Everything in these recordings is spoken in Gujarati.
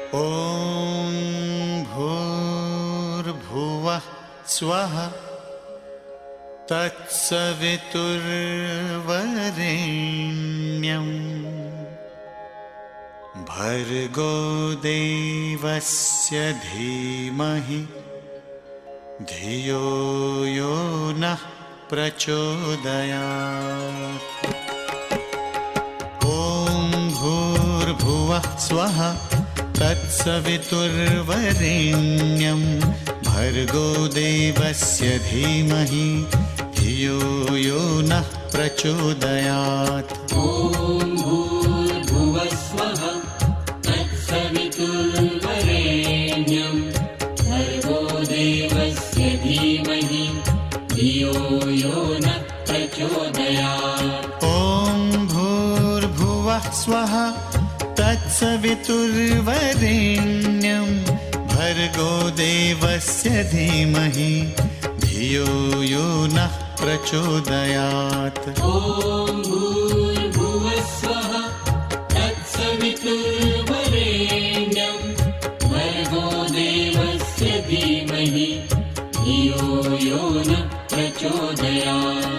ॐ भूर्भुवः स्वः तत्सवितुर्वरेण्यं भर्गो देवस्य धीमहि धियो यो नः प्रचोदयात्। ॐ भूर्भुवः स्वः तत्सवितुर्वरेण्यं भर्गो देवस्य धीमहि धियो यो नः प्रचोदयात्। ॐ भूर्भुवः स्वः तत्सवितुर्वरेण्यं भर्गो देवस्य धीमहि धियो यो नः प्रचोदयात्। ॐ भूर्भुवः स्वः तत्सवितुर्वरेण्यं भर्गो देवस्य धीमहि धियो यो नः प्रचोदयात्। ॐ भूर्भुवः स्वः तत्सवितुर्वरेण्यं भर्गो देवस्य धीमहि धियो यो नः प्रचोदयात्।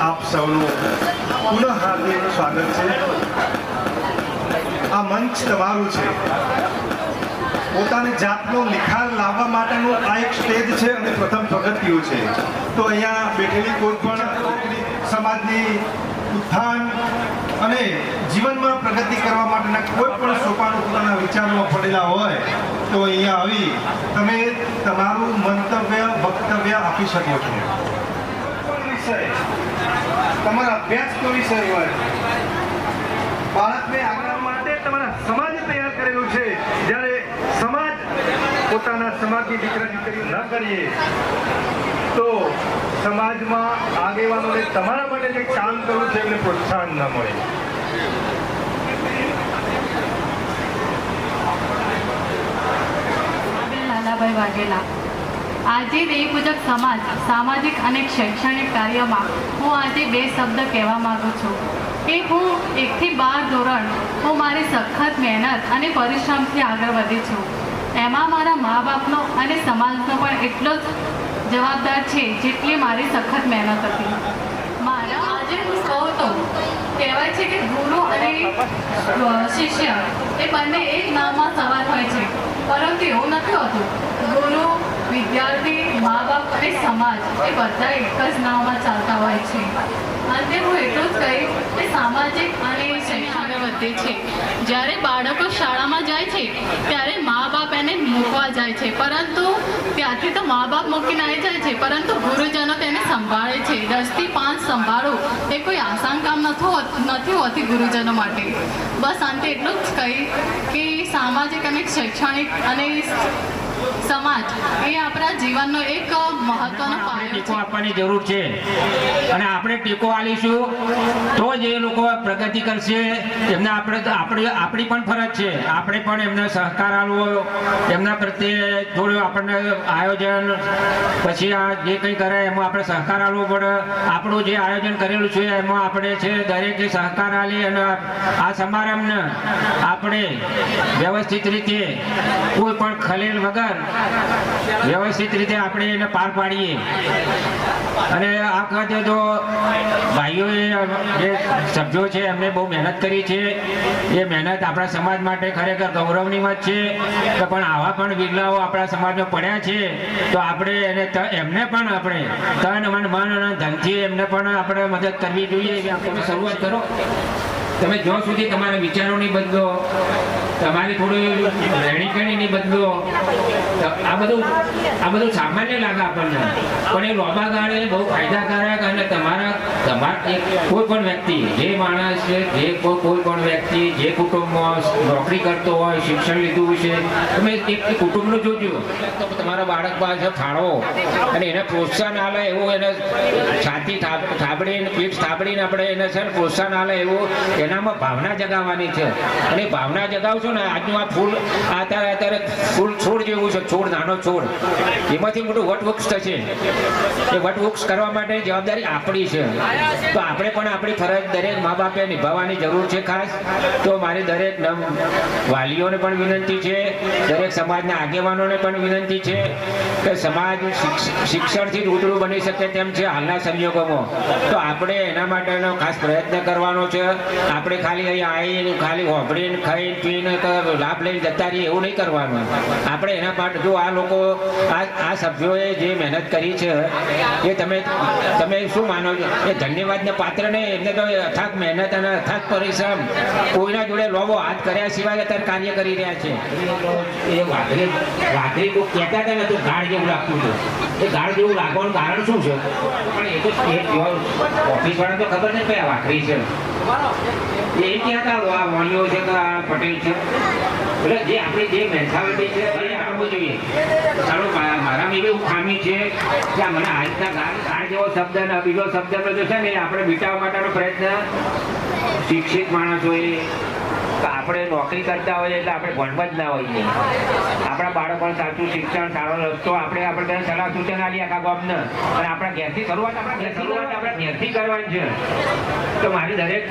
આપ સૌનું પુનઃ હાર્દિક સ્વાગત છે। આ મંચ તમારું છે। પોતાની જાતનો નિખાર લાવવા માટેનું આ એક સ્ટેજ છે અને પ્રથમ પગથિયું છે। તો અહીંયા બેઠેલી કોઈ પણ સમાજની ઉત્થાન અને જીવનમાં પ્રગતિ કરવા માટેના કોઈ પણ સોપાનો પોતાના વિચારમાં પડેલા હોય તો અહીંયા આવી તમે તમારું મંતવ્ય વક્તવ્ય આપી શકો છો। તમારા અભ્યાસનો વિષય હોય, બાળકને આગળ માટે તમારા સમાજે તૈયાર કરેલું છે। જ્યારે સમાજ પોતાના સમાજની દીકરા દીકરીઓ ન કરીએ તો સમાજમાં આગેવાનોને તમારા માટે કંઈક કામ કરવું છે એમને પ્રોત્સાહન ન મળે। લાલાભાઈ વાઘેલા। આજે દેવીપૂજક સમાજ સામાજિક અને શૈક્ષણિક કાર્યમાં હું આજે બે શબ્દ કહેવા માંગુ છું કે હું 1 થી 12 ધોરણ હું મારી સખત મહેનત અને પરિશ્રમથી આગળ વધી છું। એમાં મારા મા બાપનો અને સમાજનો પણ એટલો જ જવાબદાર છે જેટલી મારી સખત મહેનત હતી। મારા આજે હું કહું તો કહેવાય છે કે ગુરુ અને શિષ્ય એ બંને એક નામમાં સવાર હોય છે, પરંતુ એવું નથી હોતું। ગુરુ, વિદ્યાર્થી, મા બાપ અને સમાજ એ બધા એક જ નામમાં ચાલતા હોય છે। અંતે હું એટલું જ કહીશ કે સામાજિક અને શૈક્ષણિક વધે છે। જ્યારે બાળકો શાળામાં જાય છે ત્યારે મા બાપ એને મૂકવા જાય છે, પરંતુ ત્યાંથી તો મા બાપ મૂકીને આવી જાય છે, પરંતુ ગુરુજનો તેને સંભાળે છે. 10 થી 5 સંભાળવું એ કોઈ આસાન કામ નથી હોતી ગુરુજનો માટે. બસ અંતે એટલું જ કહી કે સામાજિક અને શૈક્ષણિક અને સમાજ એ આપણા જીવનનો એક મહત્વનો પાયો ટેકો છે. આપવાની જરૂર છે અને આપણે ટેકો આલીશું તો જ એ લોકો પ્રગતિ કરશે. એમને આપણી પણ ફરજ છે, આપણે પણ એમને સહકાર આપવો, એમના પ્રત્યે થોડું આપણને આયોજન પછી આ જે કંઈ કરે એમાં આપણે સહકાર આપવો પડે. આપણું જે આયોજન કરેલું છે એમાં આપણે છે દરેકે સહકાર આપી અને આ સમારંભને આપણે વ્યવસ્થિત રીતે કોઈ પણ ખલેલ વગર વ્યવસ્થિત રીતે આપણે એને પાર પાડીએ. અને આ વખતે તો ભાઈઓએ જે સભ્યો છે એમને બહુ મહેનત કરી છે. એ મહેનત આપણા સમાજ માટે ખરેખર ગૌરવની વાત છે. તો પણ આવા પણ બિરલાઓ આપણા સમાજમાં પડ્યા છે તો આપણે એમને પણ આપણે તન મન અને ધનથી એમને પણ આપણે મદદ કરવી જોઈએ. તમે શરૂઆત કરો. તમે જ્યાં સુધી તમારા વિચારો નહીં બદલો, તમારી થોડી રહેણીકરણી નહીં બદલો, આ બધું સામાન્ય લાગે આપણને, પણ એ લાંબા ગાળે બહુ ફાયદાકારક. અને તમારા કોઈ પણ વ્યક્તિ, જે માણસ છે, જે કોઈ પણ વ્યક્તિ જે કુટુંબમાં નોકરી કરતો હોય, શિક્ષણ લીધું છે, તમે એક કુટુંબનું જોજો. તમારા બાળક પાસે ફાળો અને એને પ્રોત્સાહન આલે એવું, એને છાતી થાબડીને પીઠ થાબડીને આપણે એને છે ને પ્રોત્સાહન આલે એવું એનામાં ભાવના જગાવવાની છે. અને ભાવના જગાવશો ને, આજનું આ ફૂલ અત્યારે ફૂલ છોડ જેવું છે, છોડ નાનો છોડ, એમાંથી મોટું વટવૃક્ષ થશે. એ વટવૃક્ષ કરવા માટે જવાબદારી આપણી છે. તો આપણે પણ આપણી ફરજ દરેક મા બાપે નિભાવવાની જરૂર છે. ખાસ તો મારી દરેક વાલીઓને પણ વિનંતી છે, દરેક સમાજના આગેવાનોને પણ વિનંતી છે કે સમાજ શિક્ષણથી જ ઉજળું બની શકે તેમ છે હાલના સંજોગોમાં. તો આપણે એના માટેનો ખાસ પ્રયત્ન કરવાનો છે. આપણે ખાલી અહીં આવીને ખાલી હોભળીને ખાઈને પીને લાભ લઈને જતા રહીએ એવું નહીં કરવાનું. આપણે એના માટે જો આ લોકો આ સભ્યોએ જે મહેનત કરી છે એ તમે શું માનો છો? એ ધન્યવાદને પાત્ર નહીં. એમને તો અથાગ મહેનત અને અથાગ પરિશ્રમ કોઈના જોડે લોભો હાથ કર્યા સિવાય અત્યારે કાર્ય કરી રહ્યા છે. એ વાઘરી કોઈ કહેતા હતા ને તો ગાઢ જેવું લાગતું હતું. એ ગાઢ જેવું લાગવાનું કારણ શું છે? પણ એ તો ઓફિસ વાળા તો ખબર નહીં કયા વાઘરી છે. એ કહેતા આ વાણીઓ છે કે આ પટેલ છે. એટલે જે આપણી જે મેન્ટાલિટી છે એ આપવું જોઈએ. ચાલો મારામાં એવી ખામી છે કે મને આજના ગાઢ જેવો શબ્દ ને બીજો શબ્દ બધો છે ને આપણે મિટાવવા માટેનો પ્રયત્ન શિક્ષિત માણસોએ, આપણે નોકરી કરતા હોઈએ એટલે આપણે ભણવા જ ના હોઈએ. આપણા બાળકોને સાચું શિક્ષણ, સારો રસ્તો આપણે સલાહ સૂચન આલી આખા ગામને. અને આપણા ઘેરથી શરૂઆત આપણે ઘેરથી કરવાની છે. તો મારી દરેક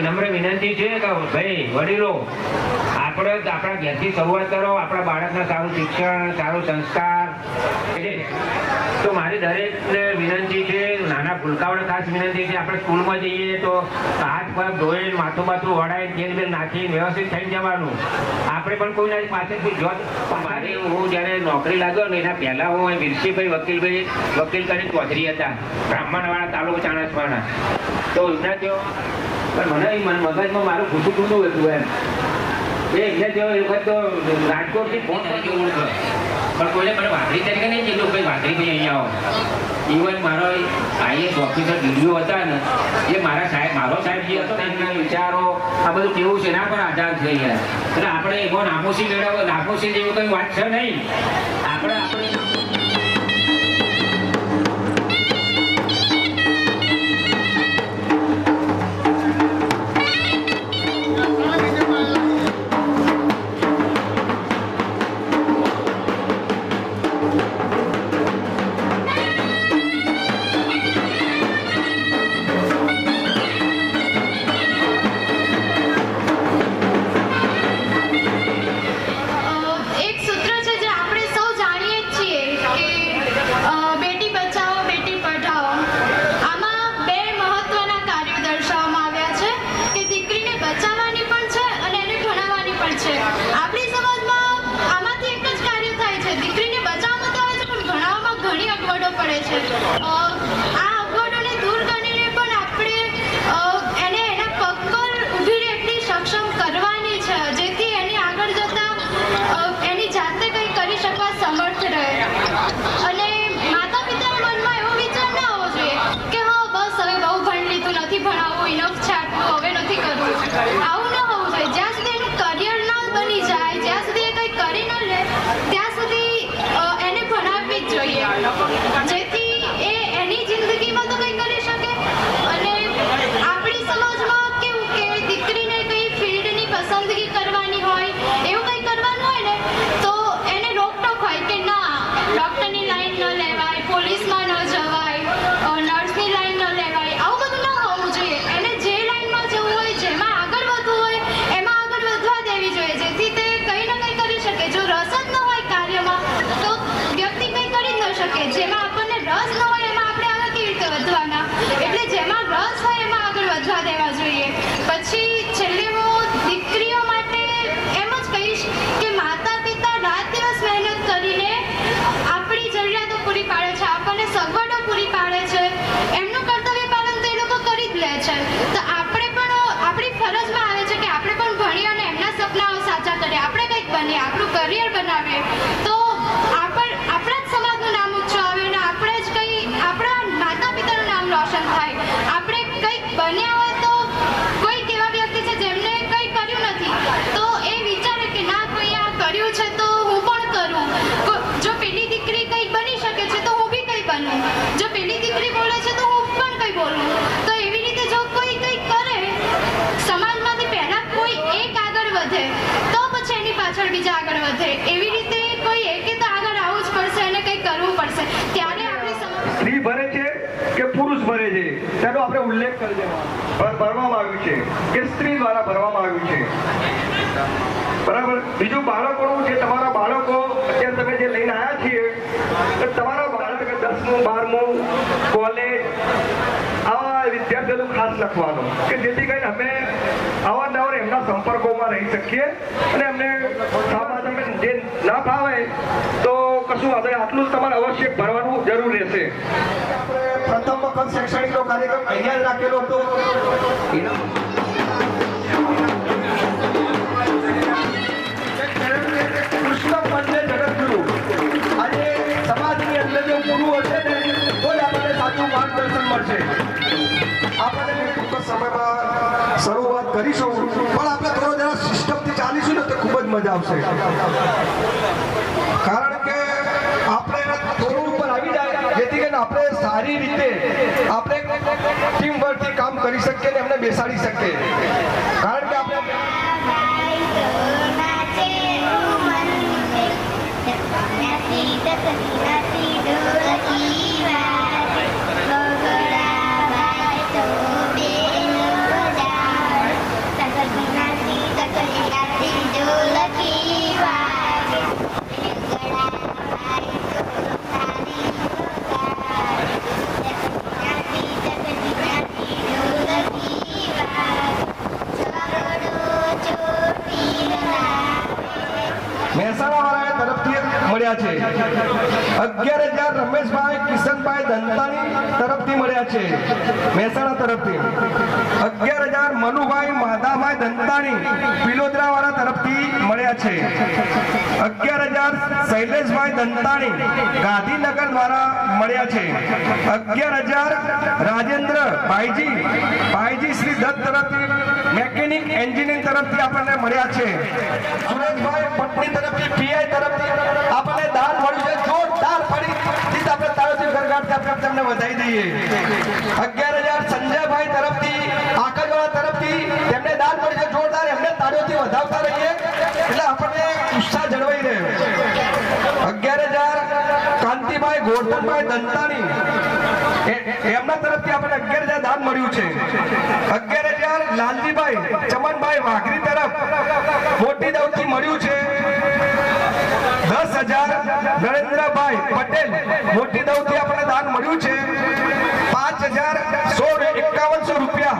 નમ્ર વિનંતી છે કે ભાઈ વડીલો, આપણે આપણા ઘેરથી શરૂઆત કરો. આપણા બાળકને સારું શિક્ષણ, સારું સંસ્કાર. તો મારી દરેકને વિનંતી છે, નાના ભૂલકાઓને ખાસ વિનંતી છે, આપણે સ્કૂલમાં જઈએ તો હાથ પગ ધોઈને માથું બાથું વડાઈને તેલ બેલ નાખીને વ્યવસ્થિત થઈ જવાનું. આપણે પણ કોઈના પાસેથી મારી હું જ્યારે નોકરી લાગ્યો ને એના પહેલા હું વિરસીભાઈ વકીલ કરી ચૌધરી હતા, બ્રાહ્મણવાળા તાલુકો ચાણસવાળા. તો એમના થયો પણ મને મગજમાં મારું ખોટું હતું એમ. એ એમને થયો એ વખત તો રાજકોટથી ફોન કરી ઓળખો, પણ કોઈને મને વાઘરી તરીકે નહીં કીધું ભાઈ વાઘરી ભાઈ અહીંયા આવો. ઇવન મારો આઈએસ ઓફિસર ડીડીઓ હતા ને એ મારો સાહેબ જે હતો ને એમના વિચારો આ બધું કેવું છે એના પર આધાર થઈ ગયા. એટલે આપણે એવો નામોશી જેવું કંઈ વાત છે નહીં. આપણે એના પગ પર ઊભી રહે એટલી સક્ષમ કરવાની છે, જેથી એની આગળ જતા પાછળ બીજા આગળ વધે. એવી રીતે કોઈ એકે તો આગળ આવવું જ પડશે અને કંઈક કરવું પડશે. ત્યારે આપણી સ્ત્રી ભરે છે કે પુરુષ ભરે છે તેનો આપણે ઉલ્લેખ કરી દેવાનો ભરવામાં આવ્યું છે કે સ્ત્રી દ્વારા ભરવામાં આવ્યું છે. બરાબર. બીજું બાળકોનું છે. તમારા બાળકો અત્યારે તમે જે લઈને આવ્યા છીએ તો તમારા બાળક 10મું 12મું કોલેજ આવા વિદ્યાર્થીઓનું ખાસ લખવાનું કે જેથી કરીને અમે અવારનવાર એમના સંપર્કોમાં રહી શકીએ અને એમને તમે જે ના ફાવે તો કશું આપણે આટલું જ તમારે અવશ્ય ભરવાનું જરૂર રહેશે. પ્રથમ વખત શૈક્ષણિકનો કાર્યક્રમ અહીંયા જ રાખેલો હતો. કૃષ્ણ પંડે જગતગુરુ આજે સમાજની અંદર જો ગુરુ હશે ને તો જ આપણને સાચું માર્ગદર્શન મળશે. આપણે ટૂંક સમયમાં શરૂઆત કરીશું પણ આપણે થોડો જરા સિસ્ટમથી ચાલીશું ને તો ખૂબ જ મજા આવશે. કારણ કે આપણે થોડું ઉપર આવી જાય જેથી કરીને આપણે સારી રીતે આપણે ટીમ વર્કથી કામ કરી શકીએ અને એમને બેસાડી શકીએ. કારણ કે આપણે મહેસાણા તરફથી મળ્યા છે 11,000 રમેશભાઈ કિશનભાઈ દંતાણી તરફથી મળ્યા છે. મહેસાણા તરફથી 11,000 મનુભાઈ માધાભાઈ દંતાણી પિલોદરા વાળા તરફથી મળ્યા છે. 11,000 શૈલેષભાઈ દંતાણી ગાંધીનગર દ્વારા મળ્યા છે. 11,000 રાજેન્દ્ર ભાઈજી શ્રી દત્ત તરફથી મેકેનિક એન્જિનિયરિંગ તરફથી આપણને મળ્યા છે. સુરેશભાઈ પટની તરફથી પીઆઈ તરફથી આપણને દાન મળ્યું છે. જોરદાર ફરીથી આપણે તાળીઓથી ગરગાડથી આપણે તેમને વધાવી દઈએ. 11,000 સંજયભાઈ તરફથી આકજવાળા તરફથી તેમને દાન મળ્યું છે. જોરદાર એમને તાળીઓથી વધાવતા રહીએ એટલે આપણને ઉત્સાહ જળવાઈ રહે. 11,000 કાંતિભાઈ ગોરધનભાઈ દંતાણી એમના તરફથી આપણને 11,000 દાન મળ્યું છે. 11,000 લાલજીભાઈ ચમનભાઈ વાઘરી તરફ મોટી દવથી મળ્યું છે. 10,000 નરેન્દ્રભાઈ પટેલ મોટી દવથી આપણને દાન મળ્યું છે. 5,151 રૂપિયા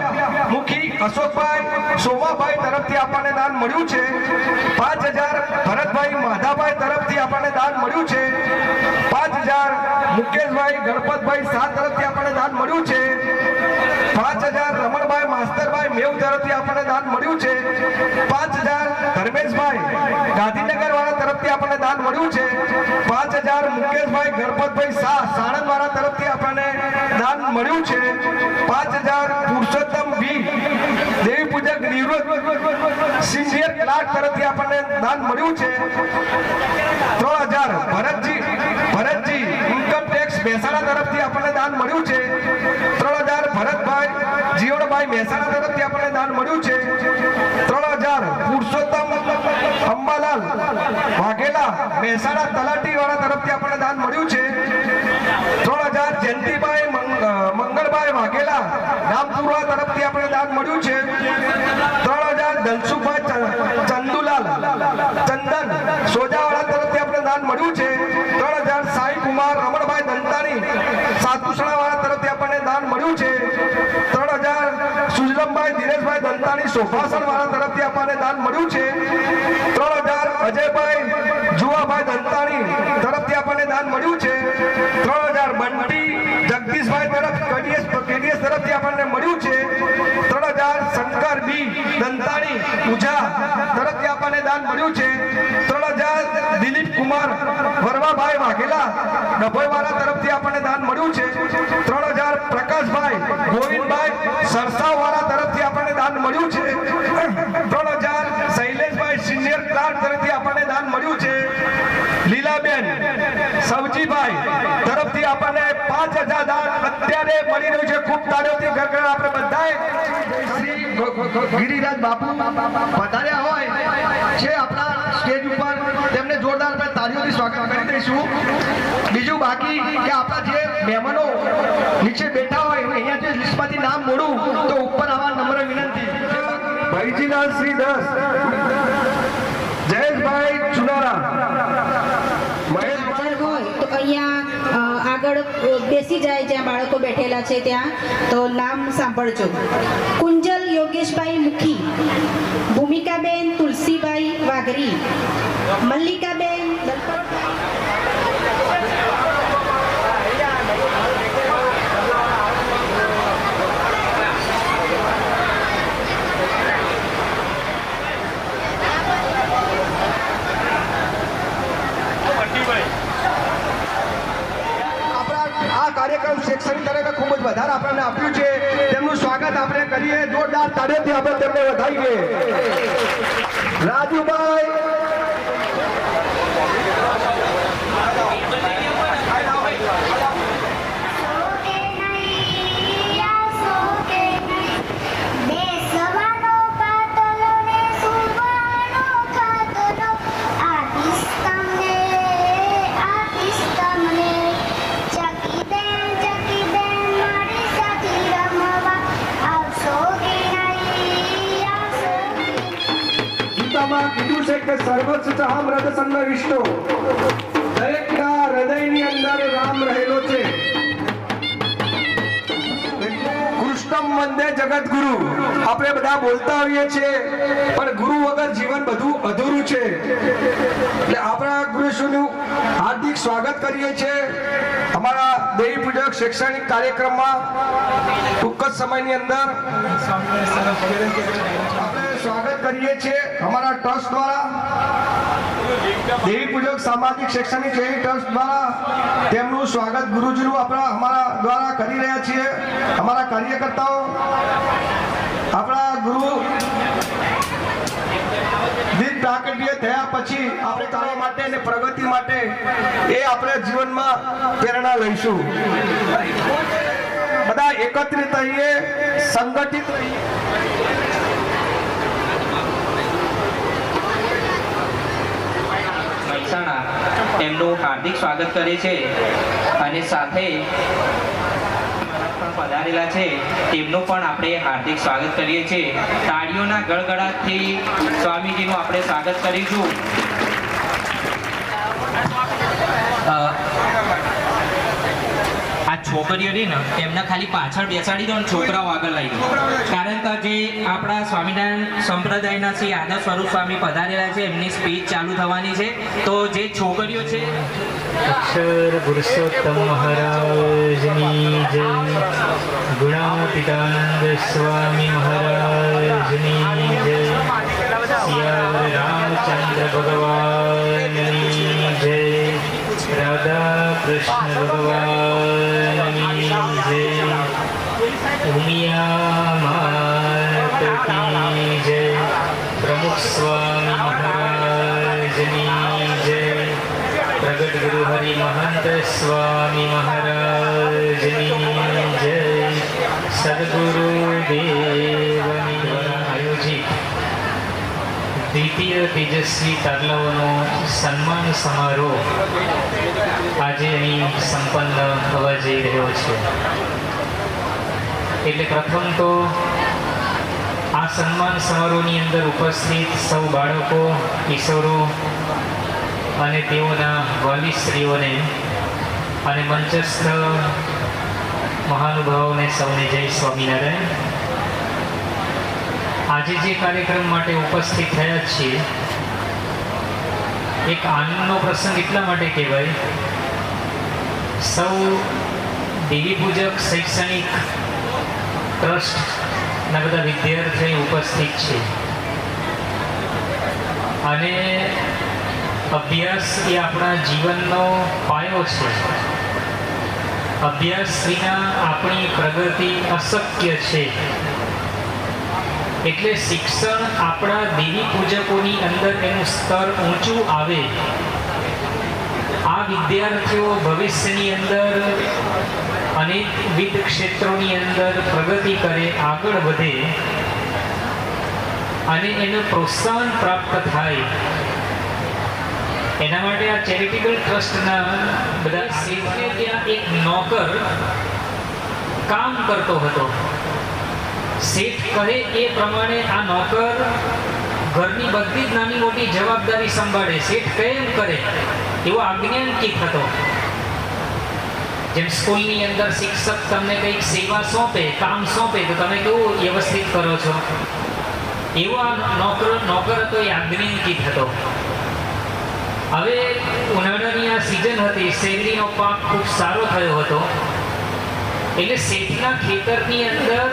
મુખી અશોકભાઈ સોમાભાઈ તરફથી આપણને દાન મળ્યું છે. 5,000 ભરતભાઈ માધાભાઈ તરફથી આપણને દાન મળ્યું છે. 5,000 મુકેશભાઈ ગણપતભાઈ શાહ તરફથી આપણને દાન મળ્યું છે. 5,000 રમણભાઈ માસ્તરભાઈ મેવ તરફથી આપણને દાન મળ્યું છે. 5,000 ધર્મેશભાઈ ગાંધીનગર વાળા તરફથી આપણને દાન મળ્યું છે. 5,000 મુકેશભાઈ ગણપતભાઈ શાહ સાણંદ વાળા તરફથી આપણને દાન મળ્યું છે. 5,000 પુરુષોત્તમ બી દેવી પૂજક નિવૃત્ત સિનિયર ક્લાર્ક તરફથી આપણને દાન મળ્યું છે. 3,000 ભરતજી ઇન્કમ ટેક્સ મહેસાણા તરફથી આપણને દાન મળ્યું છે. 3,000 ભરતભાઈ જીવણભાઈ મહેસાણા તરફથી આપણને દાન મળ્યું છે. 3,000 પુરુષોત્તમ અંબાલાલ વાઘેલા મહેસાણા તલાટી વાળા તરફથી આપણને દાન મળ્યું છે. 3,000 જયંતિભાઈ મંગળભાઈ વાઘેલા રામપુરા તરફથી આપણને દાન મળ્યું છે. 3,000 ધનસુખભાઈ ચંદુલાલ ચંદન સોજાવાળા તરફથી આપણને દાન મળ્યું છે. 3,000 સાઈ કુમાર રમણભાઈ દંતાણી સાતુસણા વાળા તરફથી આપણને દાન મળ્યું છે. 3,000 સુજલમભાઈ દિનેશભાઈ દંતાણી સોફાસણ વાળા તરફથી આપણને દાન મળ્યું છે. 3,000 અજયભાઈ જુવાભાઈ દંતાણી તરફથી આપણને દાન મળ્યું છે. 3,000 બંટી જગદીશભાઈ કેડીએસ તરફથી આપણને મળ્યું છે. 3,000 શંકર બી દંતાણી ઉજા તરફથી આપણને દાન મળ્યું છે. 3,000 દિલીપ કુમાર વરવાભાઈ વાઘેલા ડભોઈવાળા તરફથી આપણને દાન મળ્યું છે. 3,000 પ્રકાશભાઈ ગોવિંદભાઈ સરસાવાળા તરફથી આપણને દાન મળ્યું છે. 3,000 શૈલેષભાઈ સિનિયર ક્લાર્ક તરફથી આપણને દાન મળ્યું છે. લીલાબેન સવજીભાઈ તરફથી આપણને 5,000 દાન અત્યારે મળી રહ્યું છે. ખૂબ તાળીઓથી ગરગડા આપણે બધાએ શ્રી ગિરિરાજ બાપુ વધાર્યા હોય છે આપણા સ્ટેજ કરીશું. બીજું બાકી કે આપણા જે મહેમાનો નીચે બેઠા હોય અહીંયા જે લિસ્ટમાંથી નામ મોડું તો ઉપર આવવા નમ્ર વિનંતી. ભાઈજીલાલ શ્રી દસ, જયેશભાઈ ચુનારા, હાજર હોય તો અહીંયા આગળ બેસી જાય જ્યાં બાળકો બેઠેલા છે ત્યાં, તો નામ સાંભળજો. કુંજલ યોગેશભાઈ મુખી, ભૂમિકાબેન તુલસીભાઈ વાઘરી, મલ્લિકાબેન કાર્યક્રમ શૈક્ષણિક તરીકે ખૂબ જ વધારે આપણને આપ્યું છે. તેમનું સ્વાગત આપણે કરીએ, જોરદાર તાળીઓથી આપણે તેમને વધાવીએ. રાજુભાઈ કીધું છે કે સર્વસ્વ ચાહમ હૃદય સન્ન વિષ્ણુ, દરેકના હૃદયની અંદર રામ રહેલો છે. કૃષ્ણમ વંદે જગતગુરુ આપણે બધા બોલતા હોઈએ છીએ, પણ ગુરુ વગર જીવન બધું અધૂરું છે. એટલે આપણા ગુરુશ્રીનું હાર્દિક સ્વાગત કરીએ છીએ અમારા દેવી પૂજક શૈક્ષણિક કાર્યક્રમમાં. ટૂંક જ સમયની અંદર સ્વાગત કરીએ છીએ અમારા ટ્રસ્ટ દ્વારા, દેવી પૂજક સામાજિક શૈક્ષણિક ટ્રસ્ટ દ્વારા. તેમનું સ્વાગત ગુરુજીનું અમારા દ્વારા કરી રહ્યા છીએ. અમારા કાર્યકર્તાઓ આપણા ગુરુ દીપ પ્રાકટ્ય થયા પછી આપણે કરવા માટે અને પ્રગતિ માટે એ આપણે જીવનમાં પ્રેરણા લઈશું. બધા એકત્રિત રહીએ, સંગઠિત રહીએ. એમનું હાર્દિક સ્વાગત કરે છે અને સાથે પધારેલા છે તેમનું પણ આપણે હાર્દિક સ્વાગત કરીએ છીએ. તાળીઓના ગળગળાટથી સ્વામીજીનું આપણે સ્વાગત કરીશું. આ છોકરીઓ રહી ને એમને ખાલી પાછળ બેસાડી દો અને છોકરાઓ આગળ લઈ દો, કારણ કે જે આપણા સ્વામિનારાયણ સંપ્રદાયના શ્રી આદર્શ સ્વરૂપ સ્વામી પધારેલા છે એમની સ્પીચ ચાલુ થવાની છે. તો જે છોકરીઓ છે અક્ષર પુરુષોત્તમ મહારાજની જય, ગુણાતીતાનંદ સ્વામી મહારાજની જય, સિયાવર રામચંદ્ર ભગવાનની જય, રાધા કૃષ્ણ ભગવાનની જય, ઉમિયા માત કી જય, પ્રમુખ સ્વામી મહારાજની જય, પ્રગટ ગુરુ હરિ મહંત સ્વામી મહારાજની જય, સદગુરુ દેવની આયોજિત દ્વિતીય તેજસ્વી તારલાઓનો સન્માન સમારોહ આજે અહીં સંપન્ન થવા જઈ રહ્યો છે. એટલે પ્રથમ તો આ સન્માન સમારોહની અંદર ઉપસ્થિત સૌ બાળકો, કિશોરો અને તેઓના વાલીશ્રીઓને અને મંચસ્થ મહાનુભાવોને સૌને જય સ્વામિનારાયણ. આજે જે કાર્યક્રમ માટે ઉપસ્થિત થયા છીએ એક આનંદનો પ્રસંગ એટલા માટે કહેવાય, સૌ દેવી પૂજક શૈક્ષણિક ટ્રસ્ટના બધા વિદ્યાર્થીઓ ઉપસ્થિત છે અને અભ્યાસ એ આપણા જીવનનો પાયો છે. અભ્યાસ વિના આપણી પ્રગતિ અશક્ય છે. એટલે શિક્ષણ આપણા દેવી પૂજકોની અંદર એનું સ્તર ઊંચું આવે, આ વિદ્યાર્થીઓ ભવિષ્યની અંદર અનેકવિધ ક્ષેત્રોની અંદર પ્રગતિ કરે, આગળ વધે અને એનું પ્રોત્સાહન પ્રાપ્ત થાય, એના માટે આ ચેરિટેબલ ટ્રસ્ટના બધા શેઠને ત્યાં એક નોકર કામ કરતો હતો. શેઠ કહે એ પ્રમાણે આ નોકર ઘરની બધી જ નાની મોટી જવાબદારી સંભાળે. શેઠ કહે એમ કરે એવો આજ્ઞાંકિત હતો. જેમ સ્કૂલની અંદર શિક્ષક તમને કંઈક સેવા સોંપે, કામ સોંપે તો તમે કેવું વ્યવસ્થિત કરો છો, એવો આ નોકર હતો એ આજ્ઞાંકિત હતો. હવે ઉનાળાની આ સિઝન હતી, શેરડીનો પાક ખૂબ સારો થયો હતો. એટલે શેઠના ખેતરની અંદર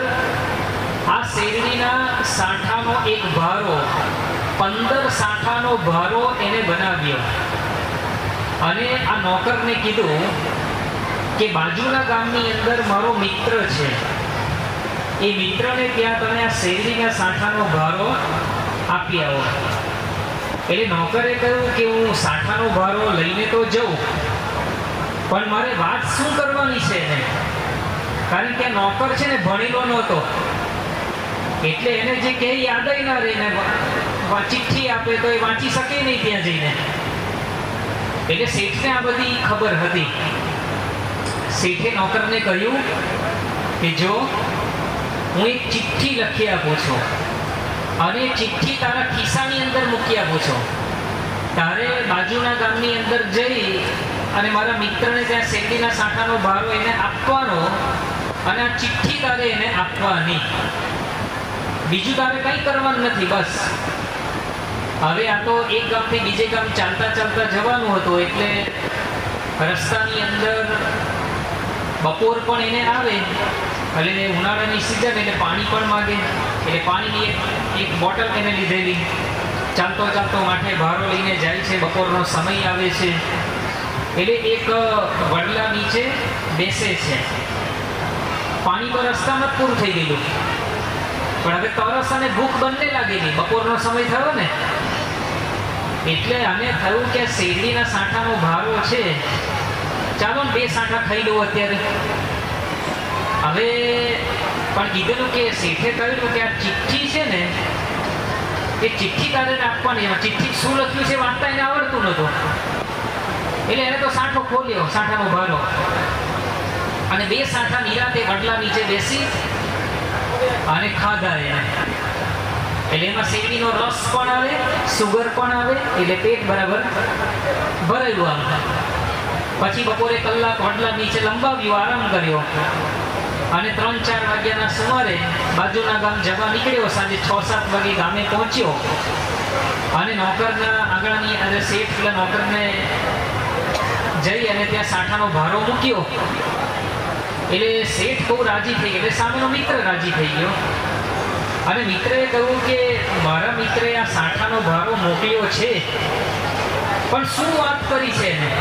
આ શેરડીના સાંઠાનો એક ભારો, 15 સાંઠાનો ભારો એને બનાવ્યો. અને આ નોકરને કીધું કે બાજુના ગામની અંદર મારો મિત્ર છે, એ મિત્રને ત્યાં તમે આ શેરડીના સાંઠાનો ભારો આપી આવો. એટલે નોકરે કહ્યું કે હું સાંઠાનો ભારો લઈને તો જઉં, પણ મારે વાત શું કરવાની છે એને? કારણ કે નોકર છે ને ભણેલો નહોતો, એટલે એને જે કહે યાદ ના રહે ને, ચિઠ્ઠી આપે તો એ વાંચી શકે નહીં ત્યાં જઈને. એટલે શેઠને આ બધી ખબર હતી. શેઠે નોકરને કહ્યું કે જો હું એક ચિઠ્ઠી લખી આપું છું અને ચિઠ્ઠી તારા ખિસ્સાની અંદર મૂકી આપું છું, તારે બાજુના ગામની અંદર જઈ અને મારા મિત્રને ત્યાં શેરડીના સાંઠાનો ભારો એને આપવાનો અને આ ચિઠ્ઠી તારે એને આપવાની, બીજું તારે કંઈ કરવાનું નથી, બસ. હવે આ તો એક ગામથી બીજે ગામ ચાલતા ચાલતા જવાનું હતું, એટલે રસ્તાની અંદર બપોર પણ એને આવે, એટલે ઉનાળાની સિઝન એટલે પાણી પણ માગે, એટલે પાણીની એક બોટલ એને લીધેલી. ચાલતો ચાલતો માથે ભારો લઈને જાય છે, બપોરનો સમય આવે છે, એટલે એક વડલા નીચે બેસે છે. પાણી તો રસ્તામાં જ પૂરું થઈ ગયેલું, પણ હવે તરસ અને ભૂખ બંને લાગેલી, બપોરનો સમય થયો ને, એટલે આને થયું કે શેરડીના સાંઠાનો ભારો છે, ચાલો ને 2 સાંઠા ખાઈ લઉં અત્યારે. હવે પણ કીધેલું કે શેઠે કહ્યું કે આ ચિઠ્ઠી છે ને, એ ચિઠ્ઠી તારે આપવાની. એમાં ચિઠ્ઠી શું લખ્યું છે વાંચતા એને આવડતું નહોતું, એટલે એને તો સાંઠો ખોલ્યો, સાંઠાનો ભારો, અને 2 સાંઠા નિરાતે વડલા નીચે બેસી અને ખાધા એને. એટલે એમાં શેરડીનો રસ પણ આવે, સુગર પણ આવે, એટલે પેટ બરાબર ભરેલું આવે. પછી બપોરે કલાક વડલા નીચે લંબાવ્યું, આરામ કર્યો, અને 3-4 વાગ્યાના સુમારે બાજુના ગામ જવા નીકળ્યો. સાંજે 6-7 વાગે ગામે પહોંચ્યો અને નોકરના આંગણાની અંદર શેઠ પેલા નોકરને જઈ અને ત્યાં સાંઠાનો ભારો મૂક્યો. એટલે શેઠ બહુ રાજી થઈ ગયો, એટલે સામેનો મિત્ર રાજી થઈ ગયો. અને મિત્રએ કહ્યું કે મારા મિત્રે આ સાંઠાનો ભારો મોકલ્યો છે, પણ શું વાત કરી છે એને?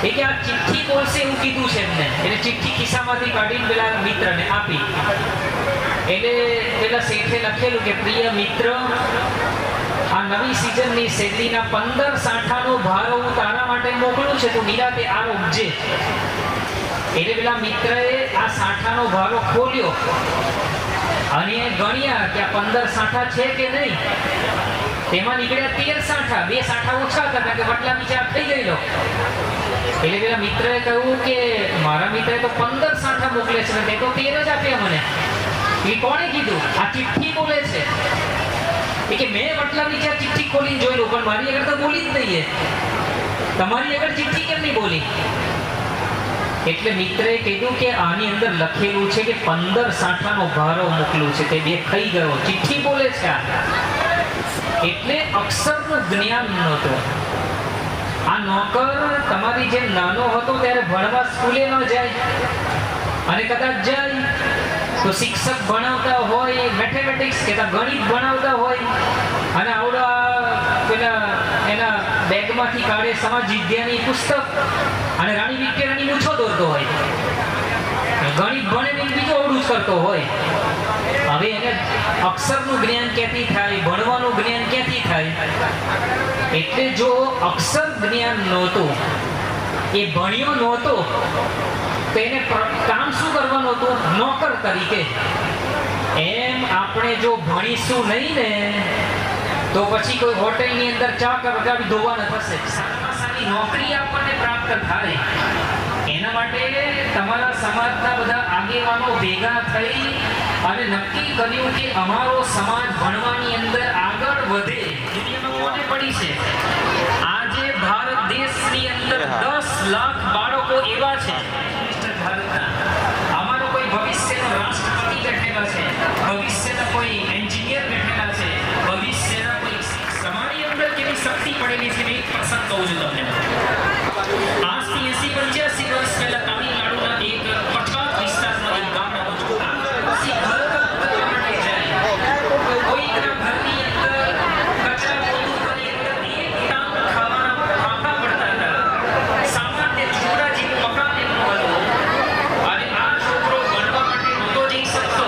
એ કે આ ચિઠ્ઠી બોલશે એવું કીધું છે એમને. એટલે ચિઠ્ઠી ખિસ્સામાંથી કાઢીને પેલા મિત્રને આપી. એટલે પેલા શેઠે લખેલું કે પ્રિય મિત્ર, આ નવી સિઝનની શેરડીના 15 સાંઠાનો ભારો હું તારા માટે મોકલું છે, તું નિરાતે આરોગજે. એટલે પેલા મિત્રએ આ સાંઠાનો ભારો ખોલ્યો અને ગણ્યા કે આ 15 સાંઠા છે કે નહીં. તેમાં નીકળ્યા 13 સાંઠા, 2 સાંઠા ઓછા હતા કે વટલા નીચે થઈ ગયેલો. એટલે પેલા મિત્રએ કહ્યું કે મારા મિત્રએ તો 15 સાંઠા મોકલે છે, તે તો 13 જ આપ્યા મને. એ કોણે કીધું? આ ચિઠ્ઠી બોલે છે. એ કે મેં વટલા નીચે ચિઠ્ઠી ખોલીને જોઈ લો, પણ મારી આગળ તો બોલી જ નહીં. તમારી આગળ ચિઠ્ઠી કેમ નહીં બોલી? એટલે મિત્રએ કીધું કે આની અંદર લખેલું છે કે 15 સાંઠાનો ભારો મોકલું છે, તે 2 ખાઈ ગયો. ચિઠ્ઠી બોલે છે આ. એટલે અક્ષરનું જ્ઞાન નહોતું. આ નોકર તમારી જેમ નાનો હતો ત્યારે ભણવા સ્કૂલે ન જાય, અને કદાચ જાય તો શિક્ષક ભણાવતા હોય મેથેમેટિક્સ કે ગણિત ભણાવતા હોય, અને આવડા પેલા એના બેગમાંથી કાઢે સમાજ વિદ્યાની પુસ્તક અને રાણી વિક્ટોરિયાની મૂછો દોરતો હોય, ગણિત ભણે ને બીજું અવડું જ કરતો હોય. હવે એને અક્ષરનું જ્ઞાન ક્યાંથી થાય, ભણવાનું જ્ઞાન ક્યાંથી થાય? એટલે જો અક્ષર જ્ઞાન નહોતું, એ ભણ્યો નહોતો, તો એને કામ શું કરવાનું હતું? નોકર તરીકે. એમ આપણે જો ભણીશું નહીં ને તો પછી કોઈ હોટેલની અંદર ચા કરાવી ધોવાના થશે. સારામાં સારી નોકરી આપણને પ્રાપ્ત થાય એના માટે તમારા સમાજના બધા આગેવાનો ભેગા થઈ અને નક્કી કર્યું કે અમારો સમાજ ભણવાની અંદર આગળ વધે. દુનિયામાં કોને પડી છે? આજે ભારત દેશની અંદર 10 લાખ બાળકો એવા છે ભારતના. અમારો કોઈ ભવિષ્યનો રાષ્ટ્રપતિ બેઠેલા છે, ભવિષ્યના કોઈ એન્જિનિયર બેઠેલા છે, ભવિષ્યના કોઈ તમારી અંદર કેવી શક્તિ પડેલી છે એ પ્રસંગ કહું છું તમને. આજથી 80-85 વર્ષ પહેલા તમિલનાડુના એક પછાત વિસ્તારમાં એક ગામના પછી ઘર કરવા માટે જાય. કોઈકના ઘરની અંદર કચરા પોતું કરી અંદર એક ટાંક ખાવાના ફાંફા પડતા હતા. સામાન્ય ઝૂંપડા જેવું મકાન એમનું હતું. અને આ છોકરો ભણવા માટે નહોતો જઈ શકતો.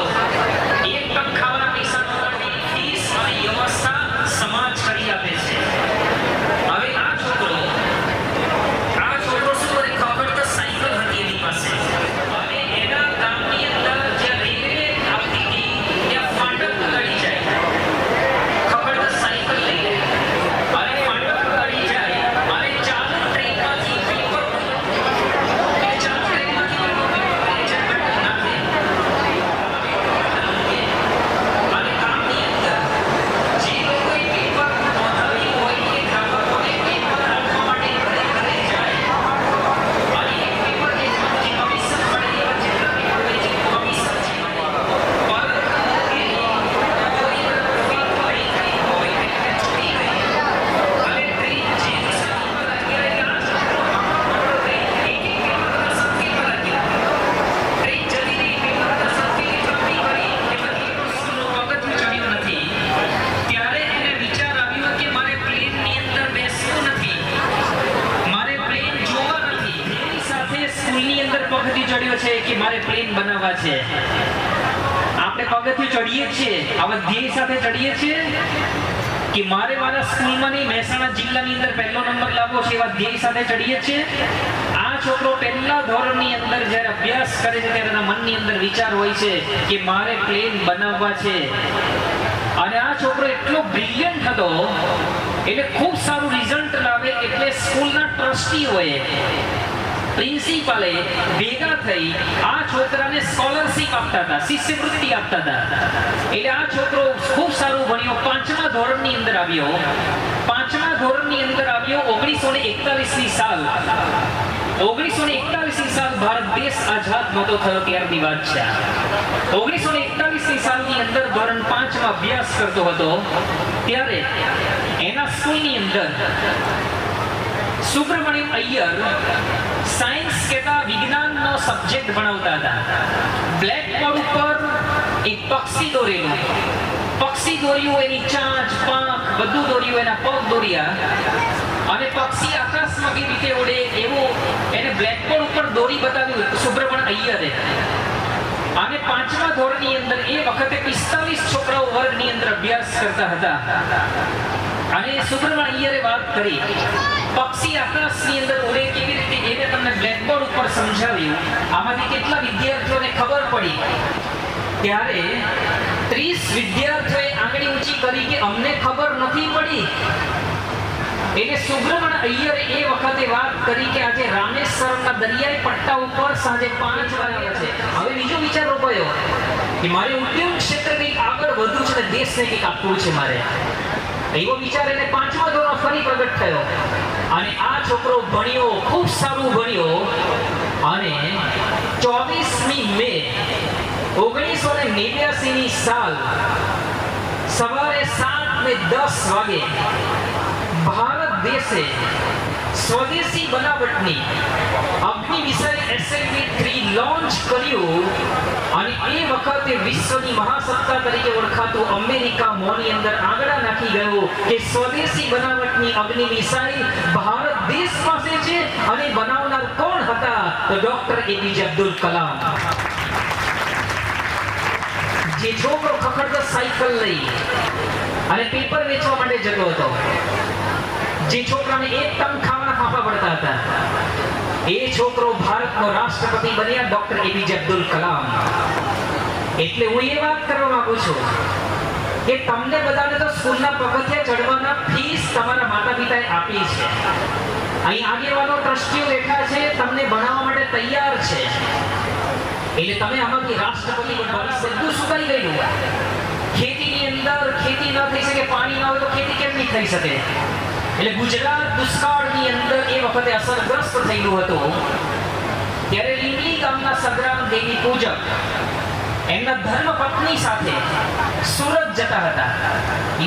એક ટંક ખાવાના પૈસા માટેની ફીસ અને વ્યવસ્થા સમાજ કરી આપે છે. હવે આ છોકરો શું કરે? ખબર તો સાયકલ હતી એની પાસે. અને એના ગામની અંદર જ્યાં રેલવે આવતી હતી ત્યાં ફાટક ઉગાડી જાય. ખબર તો સાયકલ લઈને અને ફાટક ઉગાડી જાય અને ચાલુ ટ્રેનમાંથી પેપર ચાલુ ટ્રેનમાંથી નાખે અને ગામની અંદર જે લોકોએ પેપર નોંધાવ્યું હોય એ ગ્રાહકોને પેપર રાખવા માટે ઘરે ઘરે જાય. અને એક પેપર જે કમિશન પડે એવા જેટલા પેપર હોય છે કમિશન છે પર ત્યારે એને વિચાર આવ્યો કે મારે પ્લેનની અંદર બેસવું નથી, મારે પ્લેન જોવા નથી. એની સાથે સ્કૂલની અંદર પગથી ચડ્યો છે કે મારે પ્લેન બનાવવા છે. આપણે પગથી ચડીએ છીએ આવા ધ્યેય સાથે ચડીએ છીએ કે મારે મારા સ્કૂલમાં નહીં મહેસાણા જિલ્લાની અંદર પહેલો નંબર લાવવો છે એવા ધ્યેય સાથે ચડીએ છીએ. આ છોકરો પહેલા ધોરણની અંદર જ્યારે અભ્યાસ કરે છે ત્યારે એના મનની અંદર વિચાર હોય છે કે મારે પ્લેન બનાવવા છે. અને આ છોકરો એટલો બ્રિલિયન્ટ હતો એટલે ખૂબ સારું રિઝલ્ટ લાવે એટલે સ્કૂલના ટ્રસ્ટીઓએ પ્રિન્સિપાલે ભેગા થઈ આ છોકરાને સ્કોલરશિપ આપતા હતા, શિષ્યવૃત્તિ આપતા હતા. એટલે આ છોકરો ખૂબ સારું ભણ્યો. 5મા ધોરણની અંદર આવ્યો. 5મા ધોરણની અંદર આવ્યો 1941ની સાલ. 1941ની સાલ ભારત દેશ આઝાદ નહોતો થયો ત્યારની વાત છે. 1941ની સાલની અંદર ધોરણ 5માં અભ્યાસ કરતો હતો ત્યારે એના સ્કૂલની અંદર સુબ્રમણ્યમ અય્યર સાયન્સ કેતા વિજ્ઞાનનો સબ્જેક્ટ ભણાવતા હતા. બ્લેકબોર્ડ ઉપર એક પક્ષી દોરેલું. પક્ષી દોર્યું, એની ચાંચ, પાંખ બધું દોર્યું, એના પગ દોર્યા અને પક્ષી આકાશમાં કેવી રીતે ઉડે એવું એને બ્લેકબોર્ડ ઉપર દોરી બતાવ્યું સુબ્રમણ્યમ અય્યરે. અને 5મા ધોરણની અંદર એ વખતે 45 છોકરાઓ વર્ગની અંદર અભ્યાસ કરતા હતા. અને સુબ્રમણ્યમ અય્યરે વાત કરી પક્ષી આકાશની અંદર ઉડે કેવી રીતે એને તમને બ્લેકબોર્ડ ઉપર સમજાવ્યું. આમાંથી કેટલા વિદ્યાર્થીઓને ખબર પડી? ત્યારે 30 વિદ્યાર્થીઓએ આંગળી ઊંચી કરી કે અમને ખબર નથી પડી. એટલે સુબ્રમણ્યમ અય્યરે એ વખતે વાત કરી કે આજે રામેશ્વરમના દરિયાઈ પટ્ટા ઉપર સાંજે 5 વાગ્યા છે. હવે બીજો વિચાર રોપાયો કે મારે ઉદ્યોગ ક્ષેત્રે કંઈક આગળ વધવું છે અને દેશને કંઈક આપવું છે મારે. એવો વિચાર એને 5મા ધોરણ ફરી પ્રગટ થયો. અને આ છોકરો ભણ્યો, ખૂબ સારું ભણ્યો અને 24મી મે 1989ની સાલ સવારે 7:10 વાગે ભારત દેશે સ્વદેશી બનાવટની અગ્નિ મિસાઇલ SLV-3 લોન્ચ કર્યું. અને એ વખતે વિશ્વની મહાસત્તા તરીકે ઓળખાતું અમેરિકા મોંની અંદર આંગળા નાખી ગયો કે સ્વદેશી બનાવટની અગ્નિ મિસાઇલ ભારત દેશ પાસે છે. અને બનાવનાર કોણ હતા? તો ડોક્ટર APJ અબ્દુલ કલામ. જે છોકરો ખખડતો સાયકલ લઈ અને પેપર વેચવા માટે જતો હતો, જે છોકરાને એક ટંક ખાવાના ફાંફા પડતા હતા, એ છોકરો ભારતનો રાષ્ટ્રપતિ બન્યા ડોક્ટર APJ અબ્દુલ કલામ. એટલે હું એ વાત કરવા માંગુ છું કે તમને બધાને તો સ્કૂલના પગથિયા ચડવાના ફીસ તમારા માતા પિતાએ આપી છે. અહીં આગેવાનો ટ્રસ્ટીઓ બેઠા છે, તમને ભણાવવા માટે તૈયાર છે. એટલે તમે આમાંથી રાષ્ટ્રપતિ બનવાની બધું સુકાઈ ગયેલું. ખેતીની અંદર ખેતી ન થઈ શકે, પાણી ન હોય તો ખેતી કેમ નહીં થઈ શકે? એટલે ગુજરાત દુષ્કાળની અંદર એ વખતે અસરગ્રસ્ત થયેલું હતું. ત્યારે લીંબલી ગામના સગ્રામ દેવી પૂજક એમના ધર્મપત્ની સાથે સુરત જતા હતા.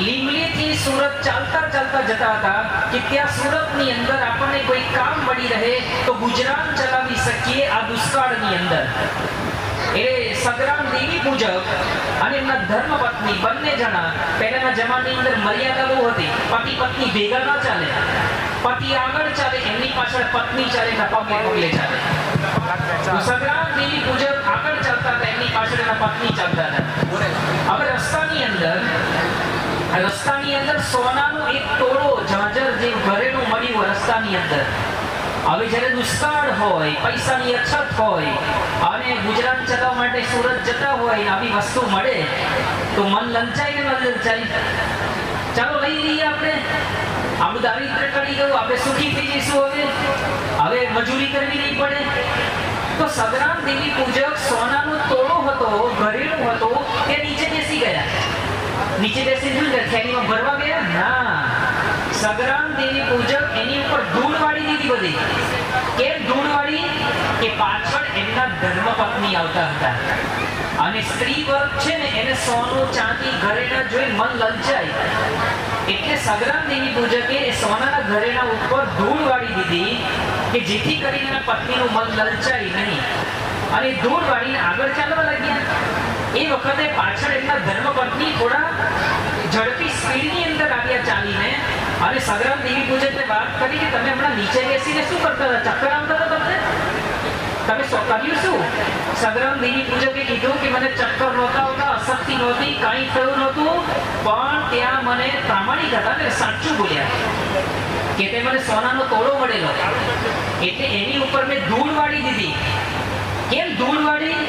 લીંબલીથી સુરત ચાલતા ચાલતા જતા હતા કે ત્યાં સુરતની અંદર આપણને કોઈ કામ મળી રહે તો ગુજરાત ચલાવી શકીએ આ દુષ્કાળની અંદર. એ સગ્રામ દેવી પૂજક અને એમના ધર્મપત્ની બંને જણા પહેલાના જમાનાની અંદર મર્યાદા બહુ હતી. પતિ પત્ની ભેગા ના ચાલે, પતિ આગળ ચાલે, એમની પાછળ પત્ની ચાલે, પગે પગલે ચાલે. તો સગ્રામ દેવી પૂજક આગળ ચાલતા હતા, એમની પાછળ એના પત્ની ચાલતા હતા. હવે રસ્તાની અંદર સોનાનો એક તોડો ઝાંઝર જે ઘરેલું મળ્યું રસ્તાની અંદર. હવે જ્યારે દુષ્કાળ હોય, પૈસાની અછત હોય અને ગુજરાત ચલાવવા માટે સુરત જતા હોય, આવી વસ્તુ મળે તો મન લલચાય કે ન લલચાય? ચાલો લઈ લઈએ આપણે, આપણું દારિદ્ર્ય ટળી ગયું, આપણે સુખી થઈ જઈશું. હવે મજૂરી કરવી નહીં પડે. તો સગ્રામ દેવી પૂજક સોનાનો તોડો હતો, ઘરેલું હતો, તે નીચે બેસી ગયા. નીચે બેસી જોયું થેલીમાં ભરવા ગયા ના, સગ્રામ દેવી પૂજક એની ઉપર ધૂળ વાળી દીધી બધી. કેમ ધૂળ વાળી? કે પાછળ એમના ધર્મપત્ની આવતા હતા અને સ્ત્રી વર્ગ છે ને એને સોનું ચાંદી ઘરેણા જોઈ મન લલચાય. એટલે સગ્રામ દેવી પૂજકે એ સોનાના ઘરેણા ઉપર ધૂળ વાળી દીધી કે જેથી કરીને એના પત્નીનું મન લલચાય નહીં. અને ધૂળ વાળીને આગળ ચાલવા લાગ્યા. એ વખતે પાછળ એમના ધર્મપત્ની થોડા ઝડપી સ્પીડની અંદર આવ્યા ચાલીને અને સગ્રામ દેવી પૂજકને વાત કરી કે તમે હમણાં નીચે બેસીને શું કરતા હતા? ચક્કર આવતા હતા તમને? તમે કર્યું શું? સગ્રામ દેવી પૂજકે કીધું કે મને ચક્કર નહોતા આવતા, અશક્તિ નહોતી, કાંઈ થયું નહોતું, પણ ત્યાં મને પ્રામાણિક હતા ને સાચું બોલ્યા કે તે મને સોનાનો તોડો મળેલો એટલે એની ઉપર મેં ધૂળ વાળી દીધી. કેમ ધૂળ વાળી?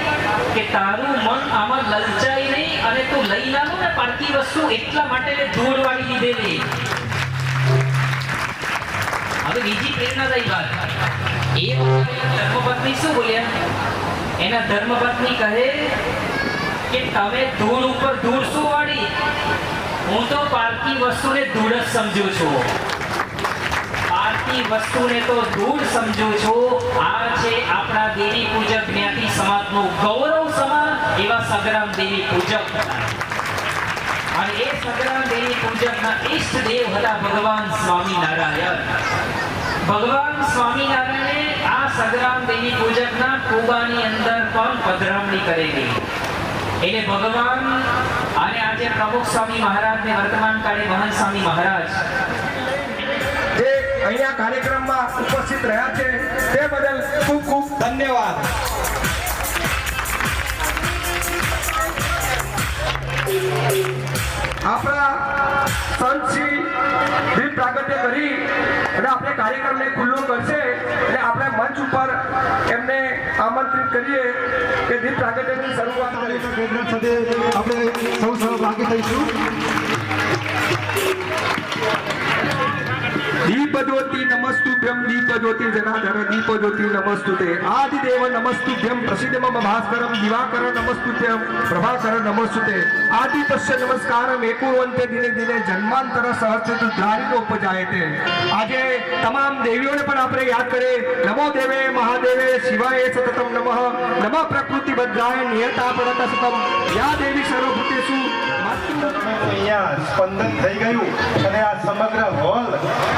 કે તારું મન આમાં લલચાય નહીં અને તું લઈ લાવો ને પારકી વસ્તુ, એટલા માટે મેં ધૂળ વાળી દીધેલી. હવે બીજી પ્રેરણાદાયી વાત, એ વખતે ધર્મપત્ની શું બોલ્યા? એના ધર્મપત્ની કહે કે તમે ધૂળ ઉપર ધૂળ શું વાળી? હું તો પારકી વસ્તુને ધૂળ જ સમજુ છું. પારકી વસ્તુને તો ધૂળ સમજુ છું. આ છે આપણા દેવી પૂજક જ્ઞાતિ સમાજનું ગૌરવ સમા એવા સગ્રામ દેવી પૂજક. અને એ સગ્રામ દેવી પૂજકના ઈષ્ટ દેવ હતા ભગવાન સ્વામિનારાયણ. ભગવાન સ્વામિનારાયણે આ સગ્રામ દેવી પૂજકના કુબાની અંદર પણ પધરામણી કરેલી. એટલે ભગવાન અને આજે પ્રમુખ સ્વામી મહારાજ ને વર્તમાન કાળે મહંત સ્વામી મહારાજ જે અહીંયા કાર્યક્રમમાં ઉપસ્થિત રહ્યા છે તે બદલ ખૂબ ખૂબ ધન્યવાદ. આપણા સંત શ્રી દીપ પ્રાગટ્ય કરી અને આપણે કાર્યક્રમને ખુલ્લો કરશે એટલે આપણે મંચ ઉપર એમને આમંત્રિત કરીએ કે દીપ પ્રાગટ્યની શરૂઆત કરીએ. આપણે સૌ સહભાગી થઈશું. દીપજ્યોતિ નમસ્તુભ્યમ દીપજ્યોતિ જનાર્દન દીપજ્યોતિ નમસ્તુતે આદિદેવ નમસ્તુભ્યમ પ્રસિદ્ધમમ ભાસ્કરમ દિવાકર નમસ્તુભ્યમ પ્રભાકર નમસ્તુતે આદિતસ્ય નમસ્કારમ એකුવંતે દિને દિને જન્માંતર સહસ્ર ધારિનો ઉપજાયતે. આજે તમામ દેવીઓને પણ આપણે યાદ કરીએ. નમો દેવે મહાદેવે શિવાય સતતમ નમઃ નમઃ પ્રકૃતિ ભદ્રાય નિયતા પરત સતમ યા દેવી સર્વભૂતેષુ. અહીંયા સ્પંદન થઈ ગયું અને આ સમગ્ર હોલ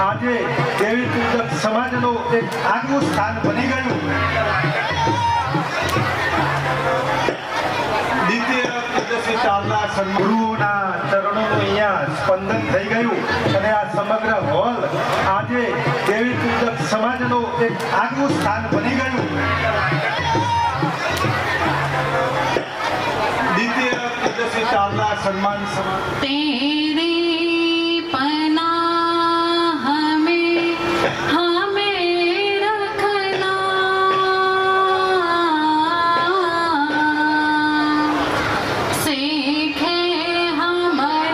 આજે દેવી પૂજક સમાજનું એક આગવું સ્થાન બની ગયું. દ્વિતીય તેજસ્વી ચાલના સદગુરુના ચરણોનું અહીંયા સ્પંદન થઈ ગયું અને આ સમગ્ર હોલ આજે દેવી પૂજક સમાજનું એક આગવું સ્થાન બની ગયું. દ્વિતીય તેજસ્વી ચાલના સન્માન तेरे पनाह में हमें रखना, सीखे हमारे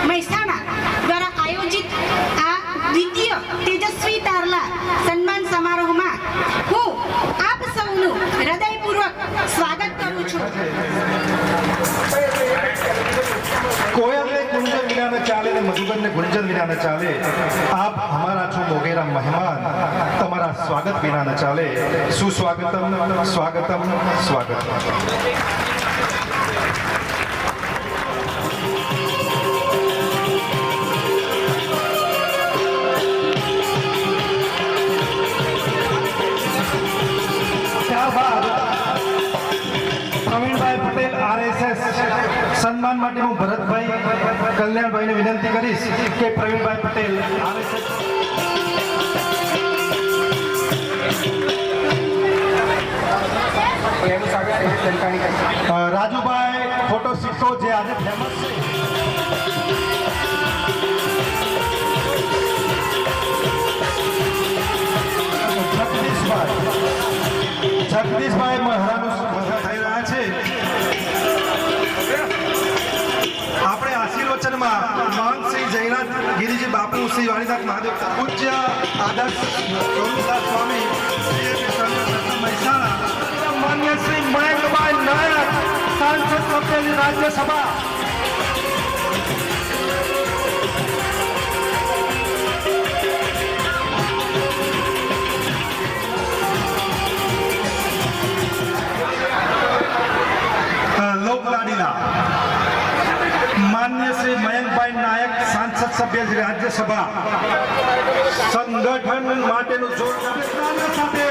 મહેસાણા દ્વારા આયોજિત આ દ્વિતીય તેજસ્વી તારલા સન્માન સમારોહમાં હું આપ સૌનું હૃદયપૂર્વક સ્વાગત કરું છું. कोयल कुंजन विना न चाले ने मधुबन ने गुंजन विना न चाले. आप हमारा છો મોગેરા મહેમાન, તમારા સ્વાગત વિના ન ચાલે. સુસ્વાગતમ, સ્વાગતમ, સ્વાગતમ. ત્યારબાદ પ્રવીણભાઈ પટેલ RSS સન્માન માટે હું ભરતભાઈ કલ્યાણભાઈને વિનંતી કરીશ કે પ્રવીણભાઈ પટેલ RSS રાજુભાઈ ફોટો સિક્કો જે આજે ફેમસ છે. જગદીશભાઈ મહારાનું થઈ રહ્યા છે. આપણે આશીર્વચનમાં મહંતશ્રી જયનાથ ગિરિજી બાપુ શ્રી વાણીનાથ મહાદેવ પૂજ્ય આદર્શ સ્વરૂપદાસ સ્વામી મહેસાણા માન્ય શ્રી મયંકભાઈ નાયક સાંસદ સભ્ય રાજ્યસભા લોકલાડીલા માન્ય શ્રી મયંકભાઈ નાયક સાંસદ સભ્ય રાજ્યસભા સંગઠન માટેનું જોરદાર સાથે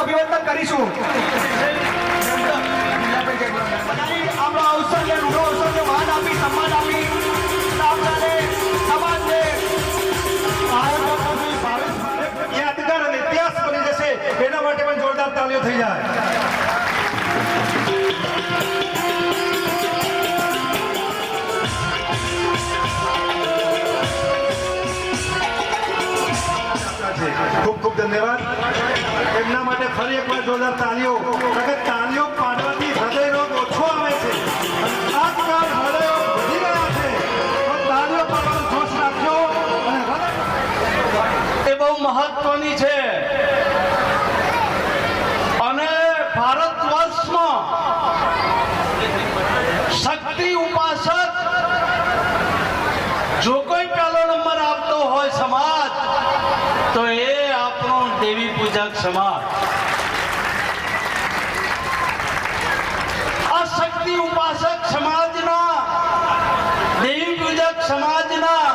અભિવંદન કરીશું. આપણા અવસરને રૂઢો અવસરને માન આપી સન્માન આપી આપણાને સમાજને યાદગાર અને ઇતિહાસ બની જશે એના માટે પણ જોરદાર તાળીઓ થઈ જાય. ખૂબ ખૂબ ધન્યવાદ એમના માટે. ફરી એકવાર જોરદાર તાળીઓ. તાળીઓ પાડવાથી હૃદય રોગ ઓછો આવે છે. આજકાલ હૃદયો વધી ગયા છે, તો તાળીઓ પાડવાનો જોશ રાખજો. એ બહુ મહત્વની છે અને ભારત વર્ષમાં શક્તિ ઉપાસક જો કોઈ પહેલો નંબર આપતો હોય સમાજ તો એ આપણો દેવી પૂજક સમાજ. આ શક્તિ ઉપાસક સમાજના દેવી પૂજક સમાજના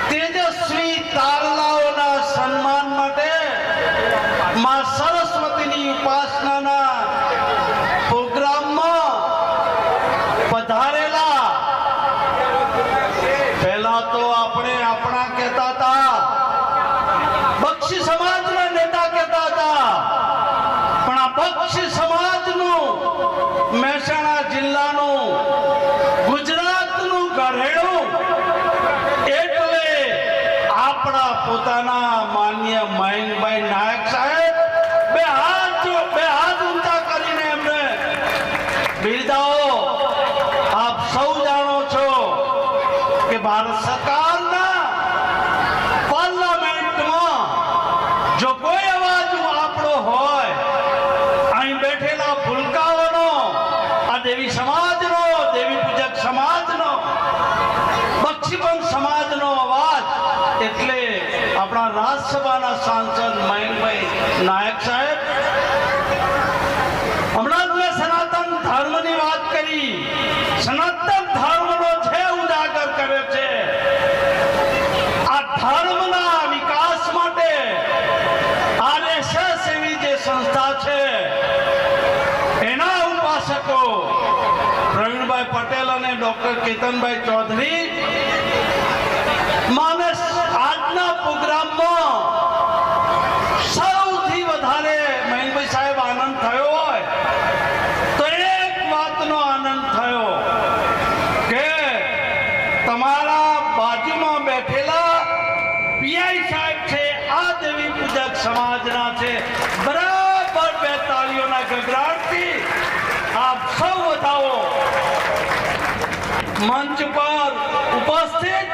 તેજસ્વી તારલાઓના સન્માન માટે માં સરસ્વતીની ઉપાસનાના પ્રોગ્રામમાં પધારેલા. પહેલા તો આપણે આપણા કહેતા હતા, બક્ષી સમાજના નેતા કહેતા હતા, પણ આ બક્ષી સમાજનું મહેસાણા જિલ્લાનું ગુજરાતનું ઘરેણું એટલે આપણા પોતાના માન્ય મયંકભાઈ નાયક સાહેબ બે હાથ ઊંચા કરીને એમને બિરદાવો. આપ સૌ જાણો છો કે ભારત સરકારના પાર્લામેન્ટમાં જો કોઈ અવાજ આપણો હોય, અહીં બેઠેલા ભૂલકાઓનો, આ દેવી સમાજનો, દેવી પૂજક સમાજનો, બક્ષીપંથ સમાજનો અવાજ એટલે આપણા રાજ્યસભાના સાંસદ મયંકભાઈ નાયક સાહેબ. હમણાં જ મેં સનાતન ધર્મની વાત કરી. સનાતન ધર્મનો છે ઉજાગર કર્યો છે. આ ધર્મના વિકાસ માટે RSS એવી જે સંસ્થા છે એના ઉપાસકો પ્રવીણભાઈ પટેલ અને ડોક્ટર કેતનભાઈ ચૌધરી માનસ આજના પ્રોગ્રામમાં સૌથી બતાવો. મંચ પર ઉપસ્થિત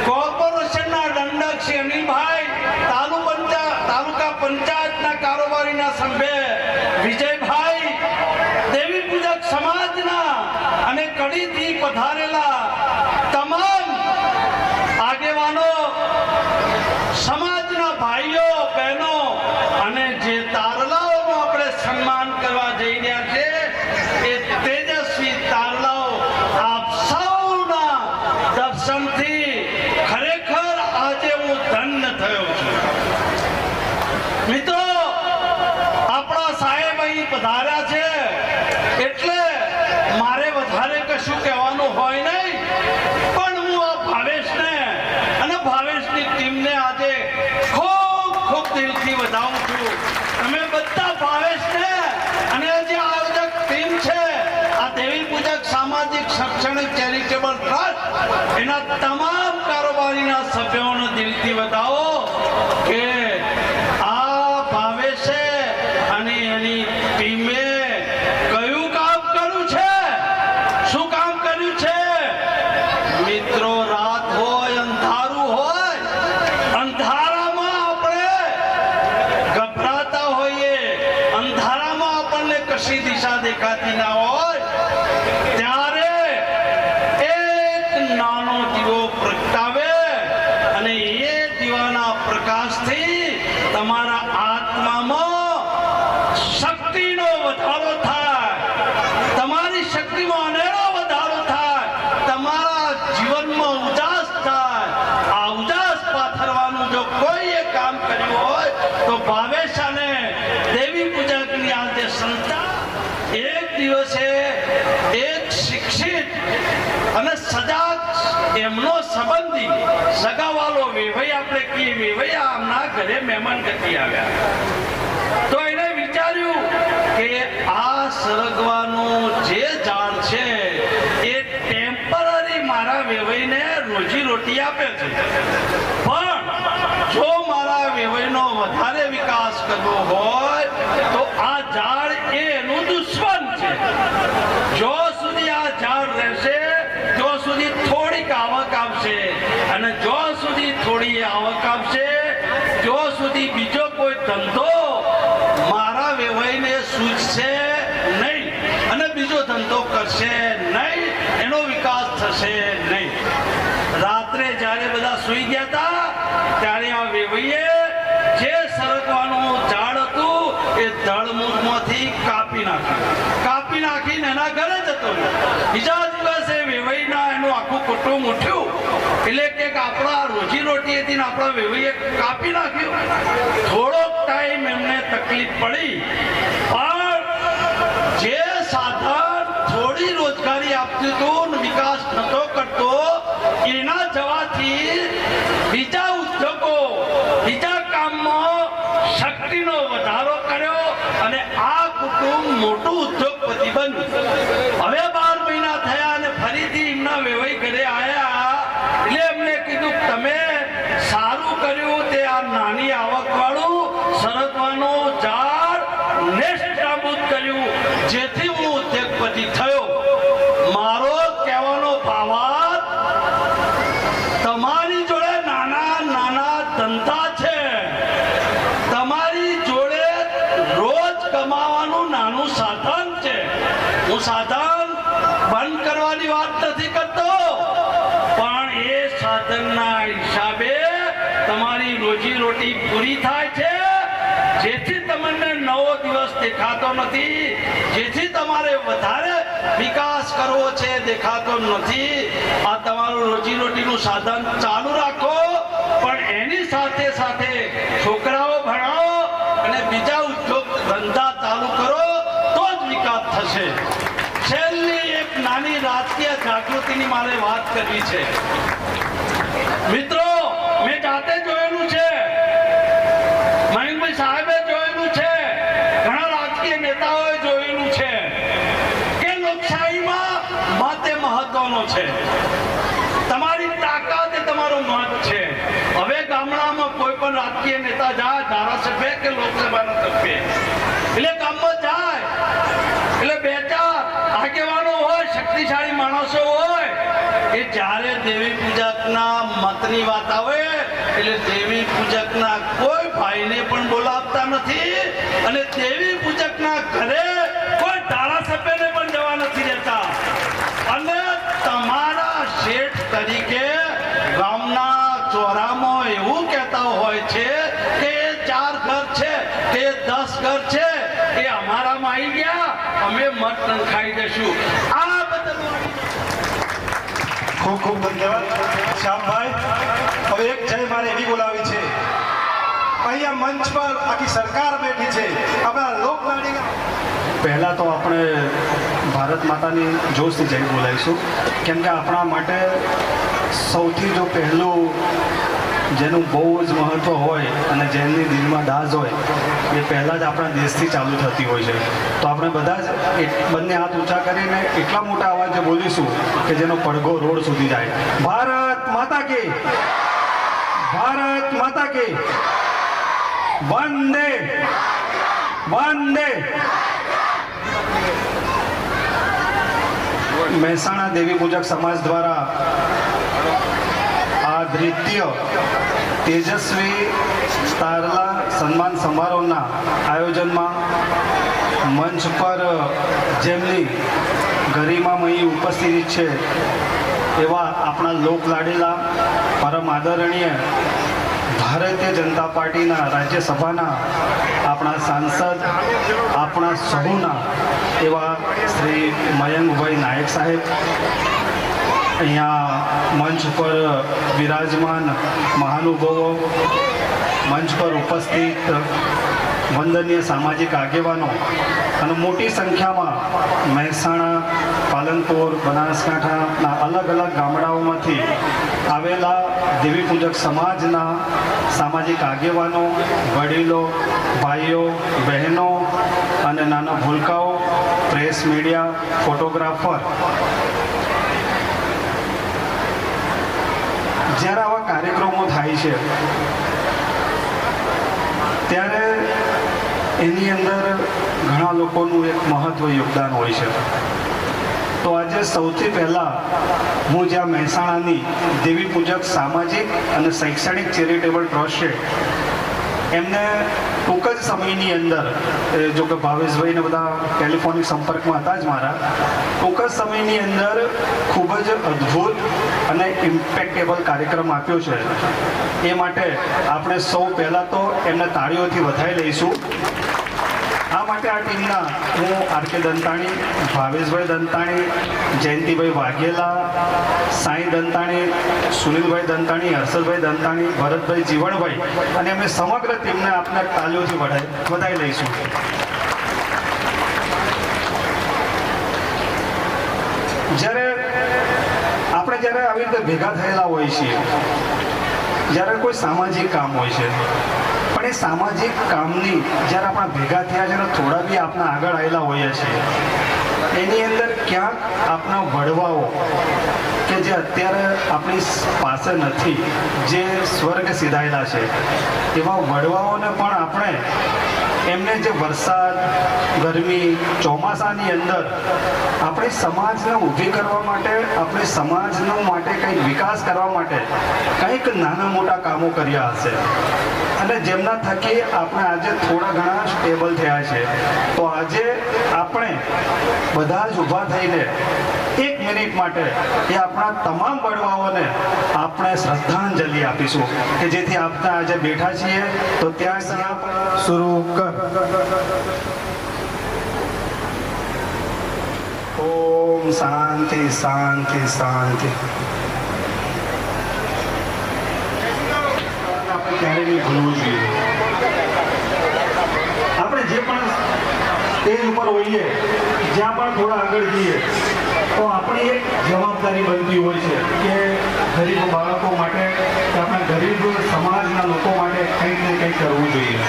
કોર્પોરેશનના દંડક શ્રી અનિલભાઈ, તાલુકા પંચાયતના કારોબારીના સભ્ય વિજયભાઈ, દેવી પૂજક સમાજના અને કડીથી પધારેલા તમામ આગેવાનો, સમાજના ભાઈઓ બહેનો અને જે તારલાઓનું આપણે સન્માન કરવા જઈ રહ્યા છે એ તેજસ્વી તારલાઓ, આપ સૌના દર્શનથી ખરેખર આજે હું ધન્ય થયો છું. મિત્રો, આપણા સાહેબ અહીં પધાર્યા છે એટલે મારે વધારે કશું કહેવાનું હોય નહીં, પણ હું આ ભાવેશને અને ભાવેશની ટીમને આજે ખૂબ ખૂબ દિલથી વધાવું છું. તમે બધા ભાવેશને અને જે આયોજક ટીમ છે આ દેવી પૂજક સામાજિક શૈક્ષણિક ચેરિટેબલ ટ્રસ્ટ એના તમામ કારોબારીના સભ્યોને દિલથી વધાવો કે આ ભાવેશે અને એની ટીમે કયું કામ કર્યું છે, શું કામ કર્યું છે. મિત્રો, રાત હોય, અંધારું હોય, અંધારામાં આપણે ગભરાતા હોઈએ, અંધારામાં આપણને કશી દિશા દેખાતી ના હોય, ત્યારે એક નાનો દીવો પ્રગટાવે અને એ દીવાના પ્રકાશથી તમારા આત્મામાં શક્તિનો વધારો થાય, તમારી શક્તિમાં અનેરો વધારો થાય, તમારા જીવનમાં ઉજાસ થાય. આ ઉજાસ પાથરવાનું જો કોઈએ કામ કર્યું હોય તો ભાવેશ અને દેવી પૂજકની આ જે સંસ્થા એક દિવસે એક શિક્ષિત અને સજાગ એમનો સંબંધી સગાવાલો વેવાઈ, આપણે કહીએ વેવાઈ, આમના ઘરે મહેમાન ગતિ આવ્યા તો એને વિચાર્યું કે આ સરગવાનું જે ઝાડ છે એ ટેમ્પરરી મારા વેવાઈને રોજી રોટી આપે છે, પણ જો મારા વેવાઈનો વધારે વિકાસ કરવો હોય તો આ ઝાડ એનું દુશ્મન છે. જો સુધી આ ઝાડ રહેશે જો સુધી થોડીક આવક આવશે, અને જો સુધી થોડી આવક આવશે જો સુધી બીજો કોઈ ધંધો મારા વેવાઈને સૂચશે નહીં અને બીજો ધંધો કરશે નહીં, એનો વિકાસ થશે નહીં. રાત્રે જ્યારે બધા સૂઈ ગયા હતા ત્યારે આ વેવાઈએ જે સરગવાનું ઝાડ હતું એ ધડમૂળમાંથી કાપી નાખીને એના ઘરે જતો રહ્યો. બીજા દિવસે વેવાઈના એનું આખું કુટુંબ ઉઠ્યું એટલે કે આપણા રોજી રોટી હતી ને આપણા વેવાઈએ કાપી નાખ્યું. થોડોક ટાઈમ એમને તકલીફ પડી, પણ જે સાધન થોડી રોજગારી આપતું હતું, વિકાસ નતો કરતો, એના જવાથી બીજા ઉદ્યોગો, બીજા કામમાં શક્તિનો વધારો કર્યો અને આ કુટુંબ મોટું ઉદ્યોગપતિ બન્યું. હવે 12 મહિના થયા અને ફરીથી એમના વેવાઈ ઘરે આવ્યા એટલે એમને કીધું તમે સારું કર્યું તે આ નાની આવક વાળું સરગવાનું ઝાડ નેસ્ટાબૂદ કર્યું જેથી હું ઉદ્યોગપતિ થયો. મારો કહેવાનો ભાવાર્થ, તમારી જોડે નાના નાના ધંધા છે, તમારી જોડે રોજ કમાવાનું નાનું સાધન છે. હું સાધન બંધ કરવાની વાત નથી કરતો, પણ એ સાધનના હિસાબે તમારી રોજી રોટી પૂરી થાય છે, જેથી તમને નવો દિવસ દેખાતો નથી, જેથી તમારે વધારે વિકાસ કરવો છે દેખાતો નથી. આ તમારું રોજી રોટીનું સાધન ચાલુ રાખો, પણ એની સાથે સાથે છોકરાઓ ભણાવો અને બીજા ઉદ્યોગ ધંધા ચાલુ કરો તો જ વિકાસ થશે. છેલ્લી એક નાની રાજકીય જાગૃતિની મારે વાત કરવી છે. મિત્રો, મેં જાતે જોયેલું છે, મયંકભાઈ સાહેબે જોયેલું છે, ઘણા રાજકીય નેતાઓએ જોયેલું છે કે લોકશાહીમાં મત એ મહત્વનો છે. તમારી તાકાત એ તમારો મત છે. હવે ગામડામાં કોઈ પણ રાજકીય નેતા જાય, ધારાસભ્ય કે લોકસભાના સભ્ય, એટલે ગામમાં જાય એટલે 2-4 આગેવાનો હોય, શક્તિશાળી માણસો હોય, એ જ્યારે દેવી પૂજકના મતની વાત આવે એટલે દેવી પૂજકના કોઈ ભાઈને પણ બોલાવતા નથી અને દેવી પૂજકના ઘરે કોઈ ધારાસભ્યને પણ જવા નથી દેતા. અને તમારા શેઠ તરીકે ગામના ચોરામાં એવું કહેતા હોય છે કે 4 ઘર છે કે 10 ઘર છે એ અમારામાં આવી ગયા, અમે મત નંખાઈ દઈશું. આ બદલવાની ખૂબ ખૂબ ધન્યવાદ શ્યામભાઈ. હવે એક જય મારે એવી બોલાવી છે. અહીંયા મંચ પર આખી સરકાર બેઠી છે, આપણા લોકલાડીના. પહેલાં તો આપણે ભારત માતાની જોશથી જય બોલાવીશું, કેમ કે આપણા માટે સૌથી જો પહેલું જેનું બહુ જ મહત્ત્વ હોય અને જેમની દિલમાં દાઝ હોય એ પહેલાં જ આપણા દેશથી ચાલુ થતી હોય છે. તો આપણે બધા જ બંને હાથ ઊંચા કરીને એટલા મોટા અવાજે બોલીશું કે જેનો પડઘો રોડ સુધી જાય. ભારત માતા કી, ભારત માતા કી, વંદે વંદે. મહેસાણા દેવી પૂજક સમાજ દ્વારા આ દ્વિતીય તેજસ્વી તારલા સન્માન સમારોહના આયોજનમાં મંચ પર જેમની ગરિમામયી ઉપસ્થિતિ છે એવા આપણા લોકલાડીલા પરમ આદરણીય ભારતીય જનતા પાર્ટીના રાજ્યસભાના આપણા સાંસદ, આપણા સહુના એવા શ્રી મયંકભાઈ નાયક સાહેબ, અહીંયા મંચ પર વિરાજમાન મહાનુભાવો, મંચ પર ઉપસ્થિત વંદનીય સામાજિક આગેવાનો અને મોટી સંખ્યામાં મહેસાણા, પાલનપુર, બનાસકાંઠાના અલગ અલગ ગામડાઓમાંથી આવેલા દેવી પૂજક સમાજના સામાજિક આગેવાનો, વડીલો, ભાઈઓ, બહેનો અને નાના ભૂલકાઓ, પ્રેસ મીડિયા, ફોટોગ્રાફર, જ્યારે આવા કાર્યક્રમો થાય છે ત્યારે એની અંદર ઘણા લોકોનું એક મહત્વ યોગદાન હોય છે. તો આજે સૌથી પહેલાં હું જ્યાં મહેસાણાની દેવી પૂજક સામાજિક અને શૈક્ષણિક ચેરિટેબલ ટ્રસ્ટ છે એમને ટૂંક જ સમયની અંદર, જો કે ભાવેશભાઈને બધા ટેલિફોનિક સંપર્કમાં હતા જ મારા, ટૂંક જ સમયની અંદર ખૂબ જ અદ્ભુત અને ઇમ્પેક્ટેબલ કાર્યક્રમ આપ્યો છે. એ માટે આપણે સૌ પહેલાં તો એમને તાળીઓથી વધાવી લઈશું. આ માટે આ ટીમના હું આર.કે. દંતાણી, ભાવેશભાઈ દંતાણી, જયંતિભાઈ વાઘેલા, સાંઈ દંતાણી, સુનિલભાઈ દંતાણી, હર્ષદભાઈ દંતાણી, ભરતભાઈ જીવણભાઈ અને અમે સમગ્ર ટીમને આપને તાલીઓથી વધાવી લઈશું. જ્યારે આવી રીતે ભેગા થયેલા હોય છીએ, જ્યારે કોઈ સામાજિક કામ હોય છે, પણ એ સામાજિક કામની જ્યારે આપણા ભેગા થયા છે થોડા બી આપણા આગળ આવેલા હોઈએ છીએ, એની અંદર ક્યાંક આપણા વડવાઓ કે જે અત્યારે આપણી પાસે નથી, જે સ્વર્ગ સીધાયેલા છે, એવા વડવાઓને પણ આપણે એમને જે વરસાદ, ગરમી, ચોમાસાની અંદર આપણી સમાજને ઊભી કરવા માટે, આપણી સમાજનો માટે કંઈક વિકાસ કરવા માટે કંઈક નાના મોટા કામો કર્યા હશે અને જેમના થકી આપણે આજે થોડા ઘણા સ્ટેબલ થયા છે. તો આજે આપણે બધા જ ઊભા થઈને 1 મિનિટ માટે એ આપણા તમામ વડવાઓને આપણે શ્રદ્ધાંજલિ આપીશું કે જેથી આપણે આજે બેઠા છીએ તો ત્યાં શરૂ કર. ઓમ શાંતિ શાંતિ શાંતિ. આપણે ક્યારે નહીં ભૂલવું જોઈએ. આપણે જે પણ સ્ટેજ ઉપર હોઈએ, જ્યાં પણ થોડા આગળ જઈએ તો આપણી એક જવાબદારી બનતી હોય છે કે ગરીબ બાળકો માટે કે આપણા ગરીબ સમાજના લોકો માટે કંઈક ને કંઈક કરવું જોઈએ.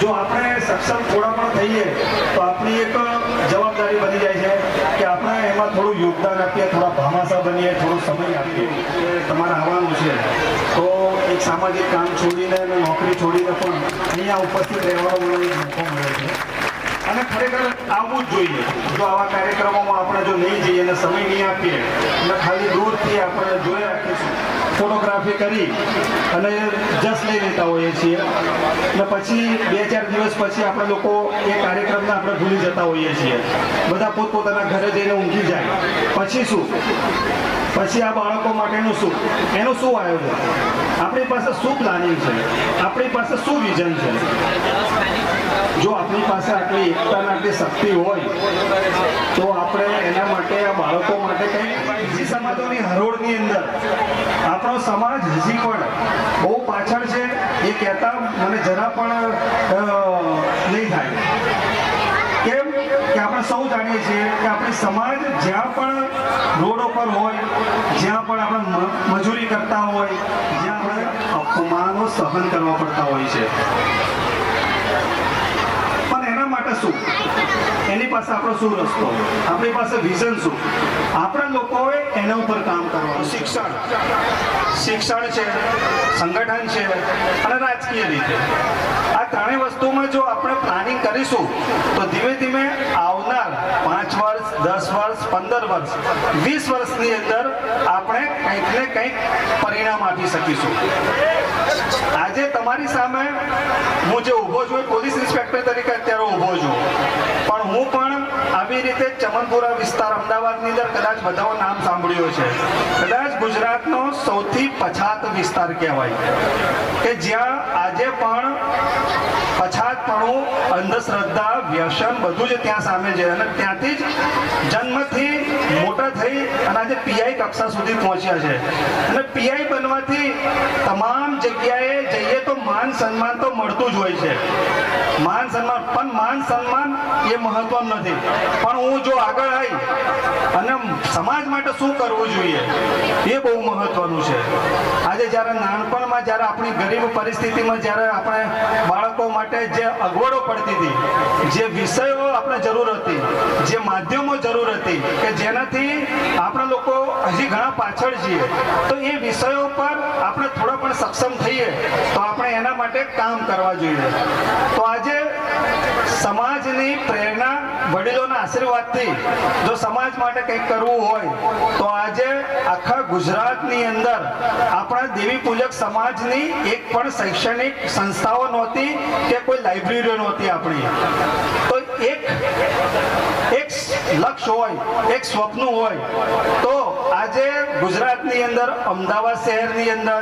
જો આપણે સક્ષમ થોડા પણ થઈએ તો આપણી એક જવાબદારી બની જાય છે કે આપણે એમાં થોડું યોગદાન આપીએ, થોડા ભામાસા બનીએ, થોડો સમય આપીએ કે તમારે આવવાનું છે. તો એક સામાજિક કામ છોડીને અને નોકરી છોડીને પણ અહીંયા ઉપસ્થિત રહેવાનો મને એક મોકો મળે છે અને ખરેખર આવવું જ જોઈએ. જો આવા કાર્યક્રમોમાં આપણે જો નહીં જઈએ અને સમય નહીં આપીએ અને ખાલી દૂરથી આપણે જોઈ રાખીશું, ફોટોગ્રાફી કરી અને જસ લઈ લેતા હોઈએ છીએ અને પછી 2-4 દિવસ પછી આપણે લોકો એ કાર્યક્રમને આપણે ભૂલી જતા હોઈએ છીએ. બધા પોતપોતાના ઘરે જઈને ઊંઘી જાય. પછી શું? પછી આ બાળકો માટેનું શું? એનું શું આયોજન? આપણી પાસે શું પ્લાનિંગ છે? આપણી પાસે શું વિઝન છે? જો આપણી પાસે આટલી એકતા અને આટલી શક્તિ હોય તો આપણે એના માટે આ બાળકો માટે કંઈ બીજી સમાજોની હરોળની અંદર આપણો સમાજ હજી પણ બહુ પાછળ છે એ કહેતા મને જરા પણ નહીં થાય. કેમ કે આપણે સૌ જાણીએ છીએ કે આપણી સમાજ જ્યાં પણ રોડો પર હોય, જ્યાં પણ આપણે મજૂરી કરતા હોય, જ્યાં આપણે અપમાનો સહન કરવા પડતા હોય છે, પણ એના માટે શું? એની પાસે આપણો શું રસ્તો? આપણી પાસે વિઝન શું? આપણે લોકોએ એના ઉપર કામ કરવાનું. શિક્ષણ છે, સંગઠન છે અને રાજકીય રીતે આ ત્રણેય વસ્તુમાં જો આપણે પ્લાનિંગ કરીશું તો ધીમે ધીમે આવનાર 5 વર્ષ, 10 વર્ષ, 15 વર્ષ, 20 વર્ષની અંદર આપણે કંઈક ને કંઈક પરિણામ આપી શકીશું. આજે તમારી સામે હું જે ઊભો છું એ પોલીસ ઇન્સ્પેક્ટર તરીકે અત્યારે ઊભો છું, પણ હું પણ આવી રીતે ચમનપુરા વિસ્તાર અમદાવાદની અંદર કદાચ બધાઓ નામ સાંભળ્યું છે, કદાચ ગુજરાતનો સૌથી પછાત વિસ્તાર કહેવાય કે જ્યાં આજે પણ પછાતપણું, અંધશ્રદ્ધા, વ્યસન બધું જ ત્યાં સામે છે અને ત્યાંથી જ જન્મથી મોટા થઈ અને આજે પીઆઈ કક્ષા સુધી પહોંચ્યા છે. અને પીઆઈ બનવાથી તમામ જગ્યાએ જઈએ તો માન સન્માન તો મળતું જ હોય છે. માન સન્માન, પણ માન સન્માન એ મહત્વનું નથી, પણ હું જો આગળ આવી અને સમાજ માટે શું કરવું જોઈએ એ બહુ મહત્વનું છે. આજે જ્યારે નાનપણમાં જ્યારે આપણી ગરીબ પરિસ્થિતિમાં જ્યારે આપણે બાળકો માટે જે અગવડો પડતી હતી, જે વિષયો આપણે જરૂર હતી, જે માધ્યમો જરૂર હતી કે જેનાથી આપણે લોકો હજી ઘણા પાછળ છીએ, તો એ વિષયો પર આપણે થોડા પણ સક્ષમ થઈએ તો આપણે એના માટે કામ કરવા જોઈએ. તો આજે સમાજની પ્રેરણા, વડીલોના આશીર્વાદથી જો સમાજ માટે કંઈક કરવું હોય તો આજે આખા ગુજરાતની અંદર આપણા દેવી પૂજક સમાજની એક પણ શૈક્ષણિક સંસ્થાઓ નહોતી કે કોઈ લાઇબ્રેરીઓ નહોતી આપણી. તો એક લક્ષ્ય હોય, એક સ્વપ્ન હોય તો આજે ગુજરાતની અંદર, અમદાવાદ શહેરની અંદર,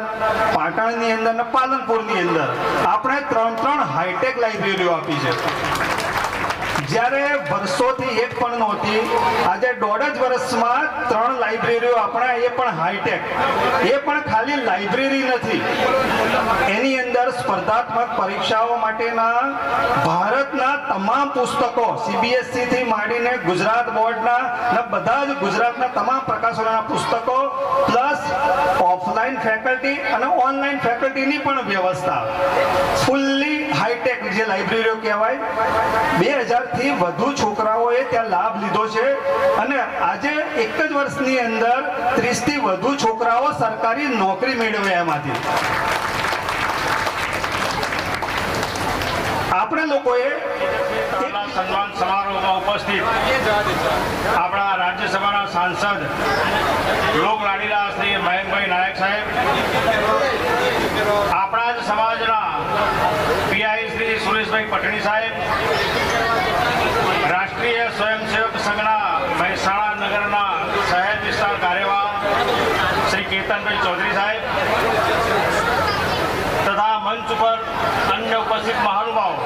પાટણની અંદર અને પાલનપુરની અંદર આપણે 3 હાઈટેક લાઇબ્રેરીઓ આપી છે. જ્યારે વર્ષોથી એક પણ નહોતી, આજે 1.5 વર્ષમાં 3 લાઇબ્રેરીઓ આપણા, એ પણ હાઈટેક. એ પણ ખાલી લાઇબ્રેરી નથી, એની અંદર સ્પર્ધાત્મક પરીક્ષાઓ માટેના ભારતના તમામ પુસ્તકો, CBSE થી માંડીને ગુજરાત બોર્ડના અને બધા જ ગુજરાતના તમામ પ્રકાશનોના પુસ્તકો પ્લસ ઓફલાઈન ફેકલ્ટી અને ઓનલાઈન ફેકલ્ટીની પણ વ્યવસ્થા, ફૂલ્લી હાઈટેક જે લાઇબ્રેરીઓ કહેવાય. 2000 થી વધુ છોકરાઓએ ત્યાં લાભ લીધો છે અને આજે એક જ વર્ષની અંદર 30 થી વધુ છોકરાઓ સરકારી નોકરી મેળવે એમાંથી. આપણે લોકોએ સન્માન સમારોહમાં ઉપસ્થિત આપણા રાજ્યસભાના સાંસદ લોક લાડીલા શ્રી મયંકભાઈ નાયક સાહેબ, આપણા જ સમાજના પીઆઈ શ્રી સુરેશભાઈ પટણી સાહેબ, રાષ્ટ્રીય સ્વયંસેવક સંઘના મહેસાણા નગરના શહેર વિસ્તાર કાર્યવાહ શ્રી કેતનભાઈ ચૌધરી સાહેબ તથા મંચ ઉપર અન્ય ઉપસ્થિત મહાનુભાવો,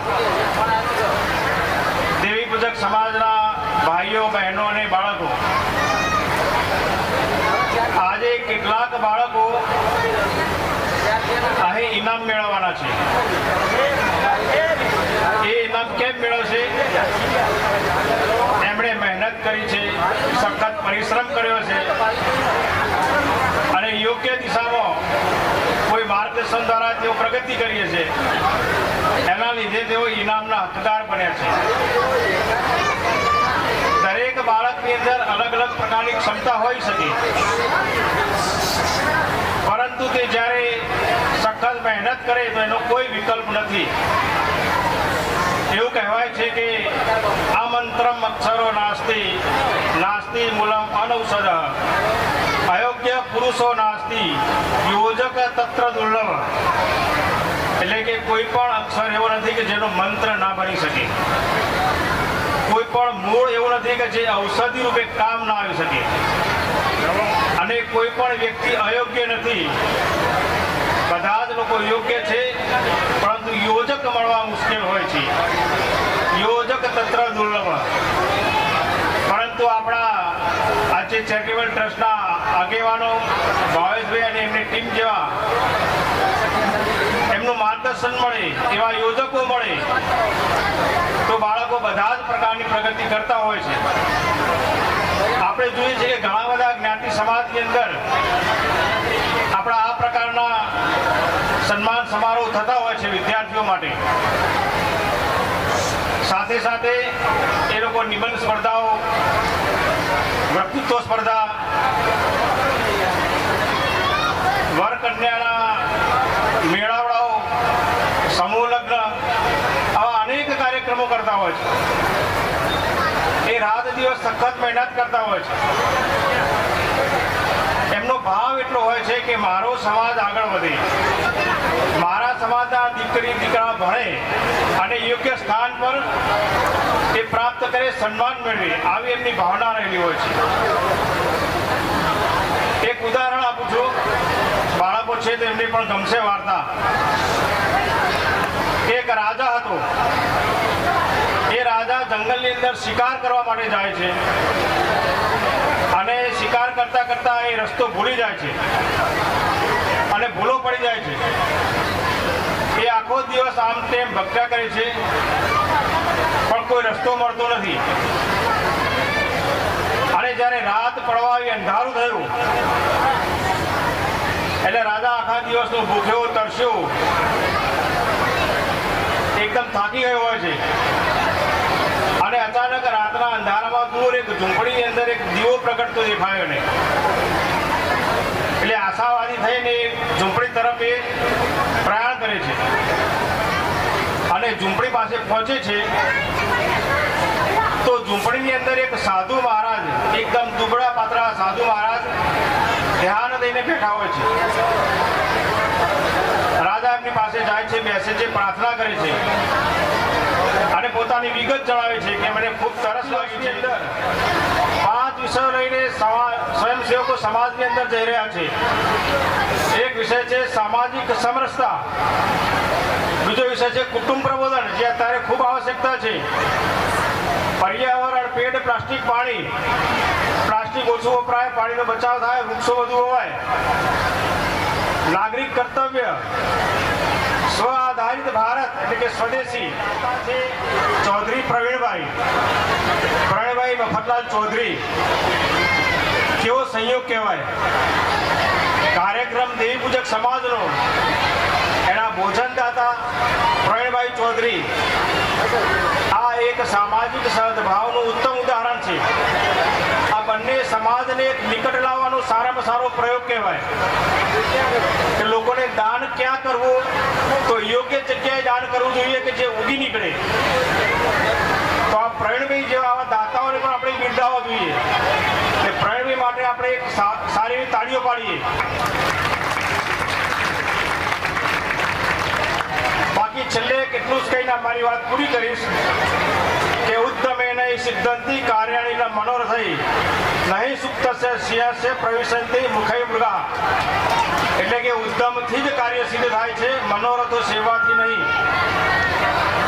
દેવી પૂજક સમાજના ભાઈઓ, બહેનો અને બાળકો, આજે કેટલાક બાળકો અહીં ઇનામ મેળવવાના છે. એ ઇનામ કેમ મેળવશે? એમણે મહેનત કરી છે, સખત પરિશ્રમ કર્યો છે અને યોગ્ય દિશામાં કોઈ માર્ગદર્શન દ્વારા તેઓ પ્રગતિ કરીએ છે, એના લીધે તેઓ ઇનામના હકદાર બન્યા છે. દરેક બાળકની અંદર અલગ અલગ પ્રકારની ક્ષમતા હોઈ શકે, પરંતુ તે જ્યારે સખત મહેનત કરે તો એનો કોઈ વિકલ્પ નથી. એવું કહેવાય છે કે આ મંત્રમ અક્ષરો નાસ્તિ નાસ્તિ મૂલમ અનૌષધ અયોગ્ય પુરુષો નાસ્તિ યોજક તત્ર દુર્લભ. એટલે કે કોઈ પણ અક્ષર એવો નથી કે જેનો મંત્ર ના બની શકે. કોઈ પણ મૂળ એવું નથી કે જે ઔષધિ રૂપે કામ ના આવી શકે. અને કોઈ પણ વ્યક્તિ અયોગ્ય નથી. બધા જ લોકો યોગ્ય છે, પરંતુ યોજક મળવા મુશ્કેલ હોય છે. યોજક તત્ર દુર્લભ. પરંતુ આપણા આજે ચેરિટેબલ ટ્રસ્ટના આગેવાનો ભાવેશભાઈ અને એમની ટીમ જેવા એમનું માર્ગદર્શન મળે, એવા યોજકો મળે, તો બાળકો બધા જ પ્રકારની પ્રગતિ કરતા હોય છે. આપણે જોઈએ છીએ કે ઘણા બધા જ્ઞાતિ સમાજની અંદર આપણા આ પ્રકારના સન્માન સમારોહ થતા હોય છે વિદ્યાર્થીઓ માટે. સાથે સાથે એ લોકો નિબંધ સ્પર્ધાઓ, વક્તૃત્વ સ્પર્ધા, વર કન્યાના મેળાવડાઓ, સમૂહ લગ્ન, આવા અનેક કાર્યક્રમો કરતા હોય છે. એ રાત દિવસ સખત મહેનત કરતા હોય છે. એમનો ભાવ એટલો હોય છે કે મારો સમાજ આગળ વધે, મારા સમાજના દીકરી દીકરા ભણે અને યોગ્ય સ્થાન પર એ પ્રાપ્ત કરે, સન્માન મેળવે, આવી એમની ભાવના રહેલી હોય છે. એક ઉદાહરણ આપું છું. બાળકો છે તો એમને પણ ગમશે વાર્તા. એક રાજા હતો. એ રાજા જંગલની અંદર શિકાર કરવા માટે જાય છે અને શિકાર કરતા કરતા એ રસ્તો ભૂલી જાય છે અને ભૂલો પડી જાય છે. એ આખો દિવસ આમ તેમ ભટક્યા કરે છે, પણ કોઈ રસ્તો મળતો નથી. અને જ્યારે રાત પડવા આવી, અંધારું થયું, એટલે રાજા આખા દિવસનો ભૂખ્યો તરસ્યો એકદમ થાકી ગયો હોય છે. અને અચાનક રાતના અંધારામાં દૂર એક ઝૂંપડીની અંદર એક દીવો પ્રગટતો દેખાયો ને. એટલે આશાવાદી થઈને ઝૂંપડી તરફ એ પ્રયાણ કરે છે અને ઝૂંપડી પાસે પહોંચે છે તો ઝૂંપડીની અંદર એક સાધુ મહારાજ, એકદમ દુબળા પાતળા સાધુ મહારાજ ધ્યાન દઈને બેઠા હોય છે. રાજા એમની પાસે જાય છે, બેસે છે, પ્રાર્થના કરે છે અને પોતાની વિગત જણાવે છે કે મને ખૂબ તરસ લાગી છે. 5 વિષયો લઈને સ્વયંસેવકો સમાજની અંદર જઈ રહ્યા છે. એક વિષય છે સામાજિક સમરસતા, બીજો વિષય છે કુટુંબ પ્રબોધન, જે અત્યારે ખૂબ આવશ્યકતા છે, પર્યાવરણ, પેડ, પ્લાસ્ટિક, પાણી, પ્લાસ્ટિક ઓછું વપરાય, પાણીનો બચાવ થાય, વૃક્ષો વધુ હોવાય, નાગરિક કર્તવ્ય, સ્વ આધારિત ભારત એટલે કે સ્વદેશી. ચૌધરી પ્રવીણભાઈ મફતલાલ ચૌધરી, કેવો સંયોગ કહેવાય. કાર્યક્રમ દેવી પૂજક સમાજનો, એના ભોજનદાતા પ્રવીણભાઈ ચૌધરી. આ એક સામાજિક સદભાવનું ઉત્તમ ઉદાહરણ છે. આ બંને સમાજને એક નિકટ લાવવાનો સારામાં સારો પ્રયોગ કહેવાય કે લોકોને દાન ક્યાં કરવું, તો યોગ્ય જગ્યાએ દાન કરવું જોઈએ કે જે ઉગી નીકળે. તો આ પ્રવીણભાઈ જેવા આવા દાતાઓને પણ આપણે બિરદાવવા જોઈએ. પ્રવીણભાઈ માટે આપણે એક સારી તાળીઓ પાડીએ. બાકી છેલ્લે કેટલું જ કહીને મારી વાત પૂરી કરીશ કે ઉદ્યમે નહીં સિદ્ધંતિ કાર્યાણીના મનોરથઈ નહીં સુપ્તસ્ય સિંહસ્ય પ્રવિશંતિ મુખે મૃગા. એટલે કે ઉદ્યમથી જ કાર્ય સિદ્ધ થાય છે, મનોરથો સેવાથી નહીં.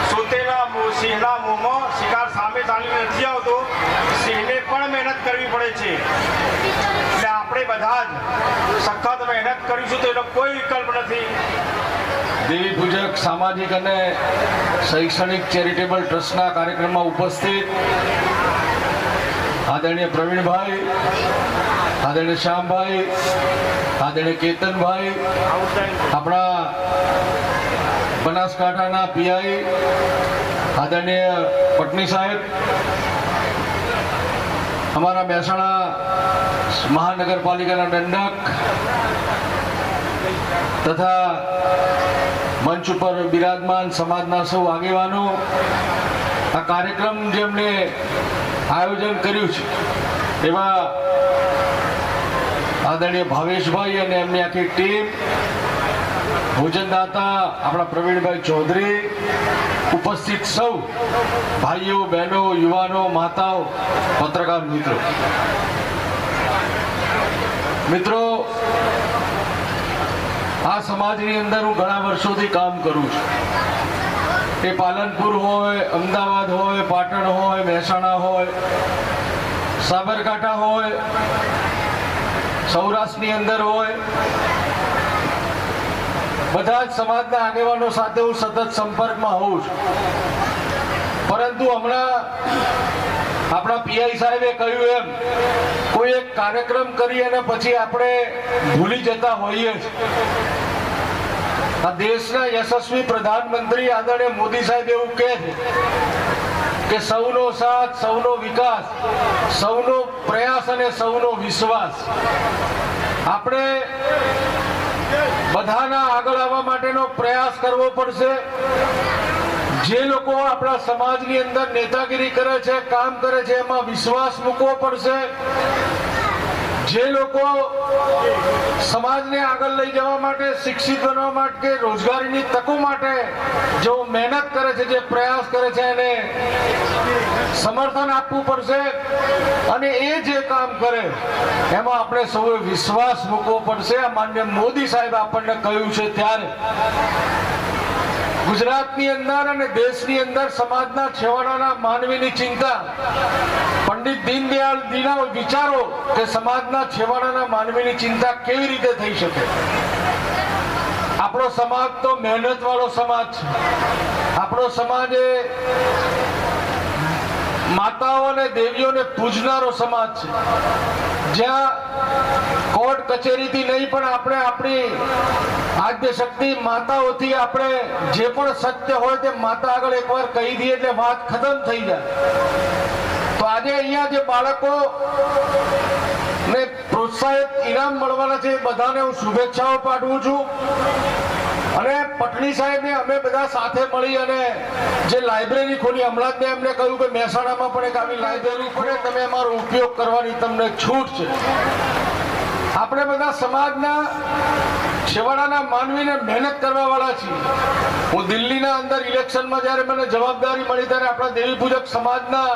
સુતેલા સિંહના મોંમાં શિકાર સામે ચાલીને નથી આવતો, સિંહને પણ મહેનત કરવી પડે છે. એટલે આપણે બધા જ સખત મહેનત કરીશું તો એનો કોઈ વિકલ્પ નથી. દેવી પૂજક સામાજિક અને શૈક્ષણિક ચેરિટેબલ ટ્રસ્ટના કાર્યક્રમમાં ઉપસ્થિત આદરણીય પ્રવીણભાઈ, આદરણીય શ્યામભાઈ, આદરણીય કેતનભાઈ, આપણા બનાસકાંઠાના પીઆઈ આદરણીય પટની સાહેબ, અમારા મહેસાણા મહાનગરપાલિકાના દંડક તથા મંચ ઉપર બિરાજમાન સમાજના સૌ આગેવાનો, આ કાર્યક્રમ જેમણે આયોજન કર્યું છે એવા આદરણીય ભાવેશભાઈ અને એમની આખી ટીમ, ભોજનદાતા આપણા પ્રવીણભાઈ ચૌધરી, ઉપસ્થિત સૌ ભાઈઓ, બહેનો, યુવાનો, માતાઓ, પત્રકાર મિત્રો, આ સમાજની અંદર હું ઘણા વર્ષોથી કામ કરું છું. એ પાલનપુર હોય, અમદાવાદ હોય, પાટણ હોય, મહેસાણા હોય, સાબરકાંઠા હોય, સૌરાષ્ટ્રની અંદર હોય, બધા જ સમાજના આગેવાનો સાથે હું સતત સંપર્કમાં હોઉં છું. પરંતુ હમણાં આપણા પીઆઈ સાહેબે કહ્યું એમ કોઈ એક કાર્યક્રમ કરી અને પછી આપણે ભૂલી જતા હોઈએ છીએ. આ દેશના યશસ્વી પ્રધાનમંત્રી આદરણીય મોદી સાહેબ એવું કહે છે કે સૌનો સાથ, સૌનો વિકાસ, સૌનો પ્રયાસ અને સૌનો વિશ્વાસ. આપણે બધાના આગળ આવવા માટેનો પ્રયાસ કરવો પડશે. જે લોકો આપણા સમાજની અંદર નેતાગીરી કરે છે, કામ કરે છે, એમાં વિશ્વાસ મૂકવો પડશે. જે લોકો સમાજને આગળ લઈ જવા માટે, શિક્ષિત બનવા માટે, રોજગારીની તકો માટે જો મહેનત કરે છે, જે પ્રયાસ કરે છે, એને સમર્થન આપવું પડશે. અને એ જે કામ કરે એમાં આપણે સૌએ વિશ્વાસ મૂકવો પડશે. માનનીય મોદી સાહેબ આપણને કહ્યું છે ત્યારે ગુજરાતની અંદર અને દેશની અંદર સમાજના છેવાડાના માનવીની ચિંતા, પંડિત દીનદયાળજીના વિચારો કે સમાજના છેવાડાના માનવીની ચિંતા કેવી રીતે થઈ શકે. આપણો સમાજ તો મહેનત વાળો સમાજ છે. આપણો સમાજ એ માતાઓ અને દેવીઓને પૂજનારો સમાજ છે. જ્યાં કોર્ટ કચેરીથી નહીં પણ આપણે આપણી આદ્ય શક્તિ માતાઓથી આપણે જે પણ સત્ય હોય તે માતા આગળ એકવાર કહી દઈએ એટલે વાત ખતમ થઈ જાય. તો આજે અહીંયા જે બાળકો ને પ્રોત્સાહિત ઇનામ મળવાના છે એ બધાને હું શુભેચ્છાઓ પાઠવું છું. અને પટણી સાહેબને અમે બધા સાથે મળી અને જે લાઇબ્રેરી ખોલી, હમણાં જ મેં એમને કહ્યું કે મહેસાણામાં પણ એક આવી લાઇબ્રેરી ખોલે, તમે અમારો ઉપયોગ કરવાની તમને છૂટ છે. આપણે બધા સમાજના છેવાડાના માનવીને મહેનત કરવા વાળા છીએ. હું દિલ્હીના અંદર ઇલેક્શનમાં જ્યારે મને જવાબદારી મળી ત્યારે આપણા દેવી પૂજક સમાજના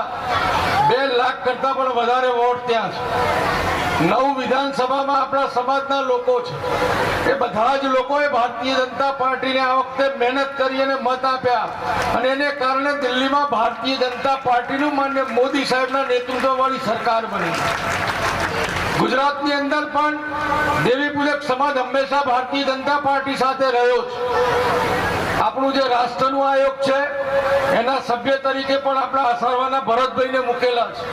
2 લાખ કરતા પણ વધારે વોટ ત્યાં છે. 9 વિધાનસભામાં આપણા સમાજના લોકો છે. એ બધા જ લોકોએ ભારતીય જનતા પાર્ટીને આ વખતે મહેનત કરી અને મત આપ્યા. અને એને કારણે દિલ્હીમાં ભારતીય જનતા પાર્ટીનું માન્ય મોદી સાહેબના નેતૃત્વવાળી સરકાર બની. ગુજરાતની અંદર પણ દેવી પૂજક સમાજ હંમેશા ભારતીય જનતા પાર્ટી સાથે રહ્યો છે. આપણું જે રાષ્ટ્રનું આયોગ છે એના સભ્ય તરીકે પણ આપણા અસારવાના ભરતભાઈને મૂકેલા છે.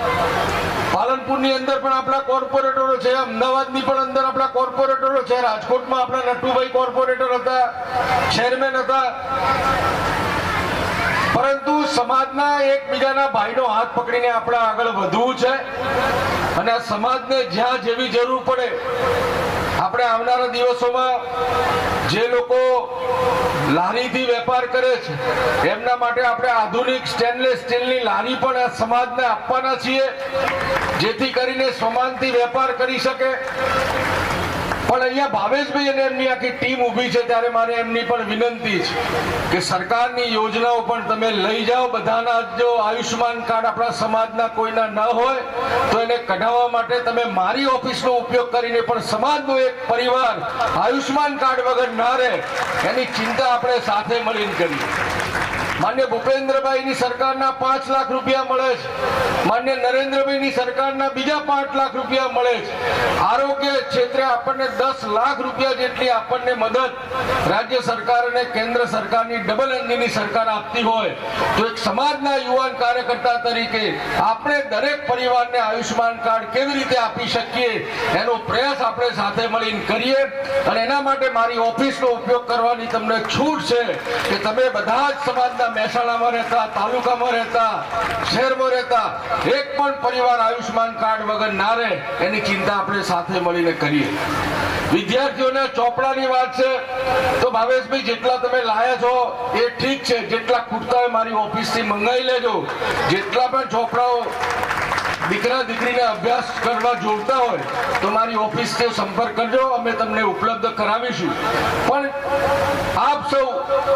પાલનપુરની અંદર પણ આપણા કોર્પોરેટરો છે, અમદાવાદની પણ અંદર આપણા કોર્પોરેટરો છે, રાજકોટમાં આપણા નટુભાઈ કોર્પોરેટર હતા, ચેરમેન હતા. પરંતુ સમાજના એકબીજાના ભાઈનો હાથ પકડીને આપણે આગળ વધવું છે. અને આ સમાજને જ્યાં જેવી જરૂર પડે, આપણે આવનારા દિવસોમાં જે લોકો લારીથી વેપાર કરે છે એમના માટે આપણે આધુનિક સ્ટેનલેસ સ્ટીલની લારી પણ આ સમાજને આપવાના છીએ, જેથી કરીને સમાનથી વેપાર કરી શકે. પણ અહીંયા ભાવેશભાઈ અને એમની આખી ટીમ ઊભી છે ત્યારે મારે એમની પણ વિનંતી છે કે સરકારની યોજનાઓ પણ તમે લઈ જાઓ. બધાના જો આયુષ્માન કાર્ડ આપણા સમાજના કોઈના ન હોય તો એને કઢાવવા માટે તમે મારી ઓફિસનો ઉપયોગ કરીને પણ સમાજનો એક પરિવાર આયુષ્માન કાર્ડ વગર ના રહે એની ચિંતા આપણે સાથે મળીને કરીએ. માન્ય ભૂપેન્દ્રભાઈની સરકારના 5 લાખ રૂપિયા મળે છે. માન્ય નરેન્દ્રભાઈની સરકારના બીજા 5 લાખ રૂપિયા મળે છે. આરોગ્ય ક્ષેત્રે આપણને 10 લાખ રૂપિયા જેટલી આપણને મદદ રાજ્ય સરકાર અને કેન્દ્ર સરકારની ડબલ એન્જિનની સરકાર આપતી હોય તો એક સમાજના યુવાન કાર્યકર્તા તરીકે આપણે દરેક પરિવારને આયુષ્માન કાર્ડ કેવી રીતે આપી શકીએ એનો પ્રયાસ આપણે સાથે મળીને કરીએ. અને એના માટે મારી ઓફિસનો ઉપયોગ કરવાની તમને છૂટ છે કે તમે બધા જ સમાજના આ મહેસાણામાં રહેતા, તાલુકામાં રહેતા, શહેરમાં રહેતા એક પણ પરિવાર આયુષ્માન કાર્ડ વગર ના રહે એની ચિંતા આપણે સાથે મળીને કરીએ. વિદ્યાર્થીઓને ચોપડાની વાત છે તો ભાવેશભાઈ જેટલા તમે લાયા છો એ ઠીક છે, જેટલા ખૂટતા હોય મારી ઓફિસથી મંગાવી લેજો. જેટલા પણ ચોપડાઓ દીકરા દીકરીને અભ્યાસ કરવા જોડતા હોય તો મારી ઓફિસથી સંપર્ક કરજો, અમે તમને ઉપલબ્ધ કરાવીશું. પણ આપ સૌ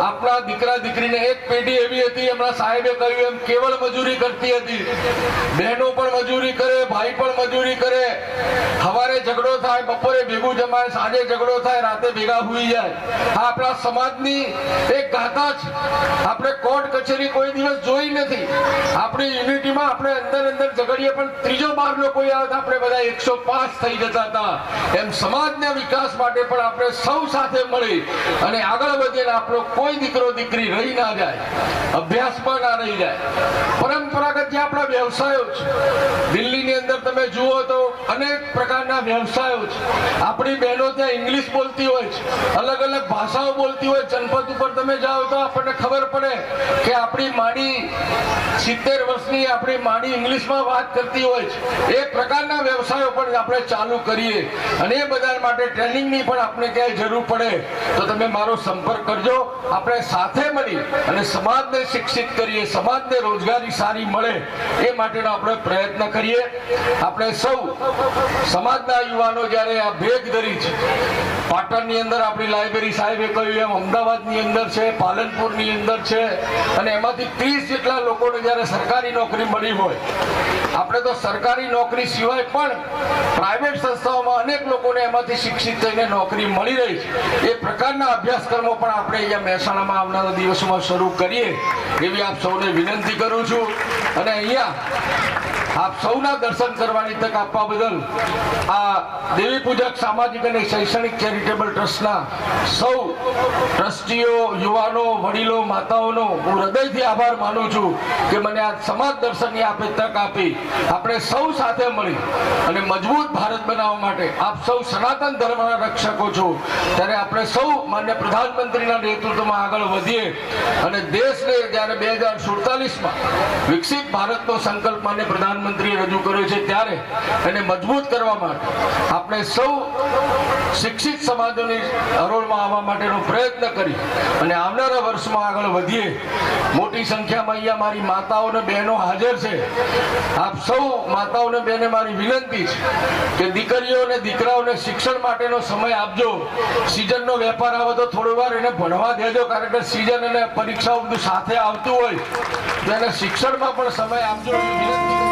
આપણા દીકરા દીકરીને એક પેઢી એવી હતી, હમણાં સાહેબે કહ્યું એમ, કેવળ મજૂરી કરતી હતી. બહેનો પણ મજૂરી કરે, ભાઈ પણ મજૂરી કરે. સવારે ઝઘડો થાય, બપોરે ભેગું જમાય, સાંજે ઝઘડો થાય, રાતે ભેગા હુઈ જાય. આ આપણા સમાજની એક ગાથા છે. આપણે કોર્ટ કચેરી કોઈ દિવસ જોઈ નથી. આપણી યુનિટીમાં આપણે અંદર અંદર ઝઘડીએ પણ ત્રીજો બારનો કોઈ આવે તો આપણે બધા 105 થઈ જતા હતા. એમ સમાજના વિકાસ માટે પણ આપણે સૌ સાથે મળી અને આગળ વધીએ. આપણો કોઈ દીકરો દીકરી રહી ના જાય, અભ્યાસમાં ના રહી જાય. પરંપરાગત જે આપણા વ્યવસાયો છે, દિલ્હીની અંદર તમે જુઓ તો અનેક પ્રકારના વ્યવસાયો છે. આપણી બહેનો ત્યાં ઇંગ્લિશ બોલતી હોય છે, અલગ અલગ ભાષાઓ બોલતી હોય. જનપદ ઉપર તમે જાઓ તો આપણને ખબર પડે કે આપણી માડી 70 વર્ષની આપણી માડી ઇંગ્લિશમાં વાત કરતી હોય છે. એ પ્રકારના વ્યવસાયો પણ આપણે ચાલુ કરીએ અને એ બધા માટે ટ્રેનિંગની પણ આપણે ક્યાંય જરૂર પડે તો તમે મારો સંપર્ક કરજો. આપણે સાથે મળી અને સમાજને શિક્ષિત કરીએ, સમાજને રોજગારી સારી મળે એ માટેનો આપણે પ્રયત્ન કરીએ. આપણે સૌ સમાજના યુવાનો જ્યારે આ ભેગ ધરી છે, પાટણની અંદર આપણી લાઇબ્રેરી સાહેબે કહ્યું એમ અમદાવાદની અંદર છે, પાલનપુરની અંદર છે અને એમાંથી 30 જેટલા લોકોને જ્યારે સરકારી નોકરી મળી હોય. આપણે તો સરકારી નોકરી સિવાય પણ પ્રાઇવેટ સંસ્થાઓમાં અનેક લોકોને એમાંથી શિક્ષિત થઈને નોકરી મળી રહી છે. એ પ્રકારના અભ્યાસક્રમો પણ આપણે અહીંયા મહેસાણામાં આવનારા દિવસોમાં શરૂ કરીએ એવી આપ સૌને વિનંતી કરું છું. અને અહીંયા આપ સૌના દર્શન કરવાની તક આપવા બદલ આ દેવી પૂજક સામાજિક અને શૈક્ષણિક ચેરિટેબલ ટ્રસ્ટના સૌ ટ્રસ્ટીઓ, યુવાનો, વડીલો, માતાઓનો હું હૃદયથી આભાર માનું છું કે મને આ સમાજ દર્શનની આપે તક આપી. આપણે સૌ સાથે મળી અને મજબૂત ભારત બનાવવા માટે આપ સૌ સનાતન ધર્મના રક્ષકો છો ત્યારે આપણે સૌ માન્ય પ્રધાનમંત્રીના નેતૃત્વમાં આગળ વધીએ અને દેશને જ્યારે 2047માં વિકસિત ભારતનો સંકલ્પ માન્ય પ્રધાનમંત્રીએ રજૂ કર્યો છે ત્યારે એને મજબૂત કરવા માટે આપણે સૌ શિક્ષિત સમાજોની હરોળમાં આવવા માટેનો પ્રયત્ન કરી અને આવનારા વર્ષમાં આગળ વધીએ. મોટી સંખ્યામાં અહીંયા મારી માતાઓ અને બહેનો હાજર છે. આપ સૌ માતાઓ અને બહેને મારી વિનંતી છે કે દીકરીઓ અને દીકરાઓને શિક્ષણ માટેનો સમય આપજો. સિઝનનો વેપાર આવે તો થોડી વાર એને ભણવા દેજો, કારણ કે સિઝન અને પરીક્ષાઓ બધું સાથે આવતું હોય તો એને શિક્ષણમાં પણ સમય આપજો એવી વિનંતી.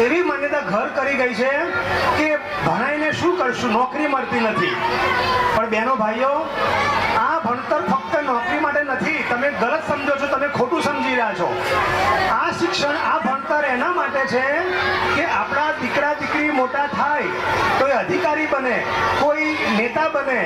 એવી માન્યતા ઘર કરી ગઈ છે કે ભણાઈને શું કરશું, નોકરી મળતી નથી. પણ બહેનો ભાઈઓ, આ ભણતર ફક્ત નોકરી માટે નથી. તમે ગલત સમજો છો, તમે ખોટું સમજી રહ્યા છો. આ શિક્ષણ, આ ભણતર એના માટે છે કે આપણા દીકરા દીકરી મોટા થાય તો એ અધિકારી બને, કોઈ નેતા બને,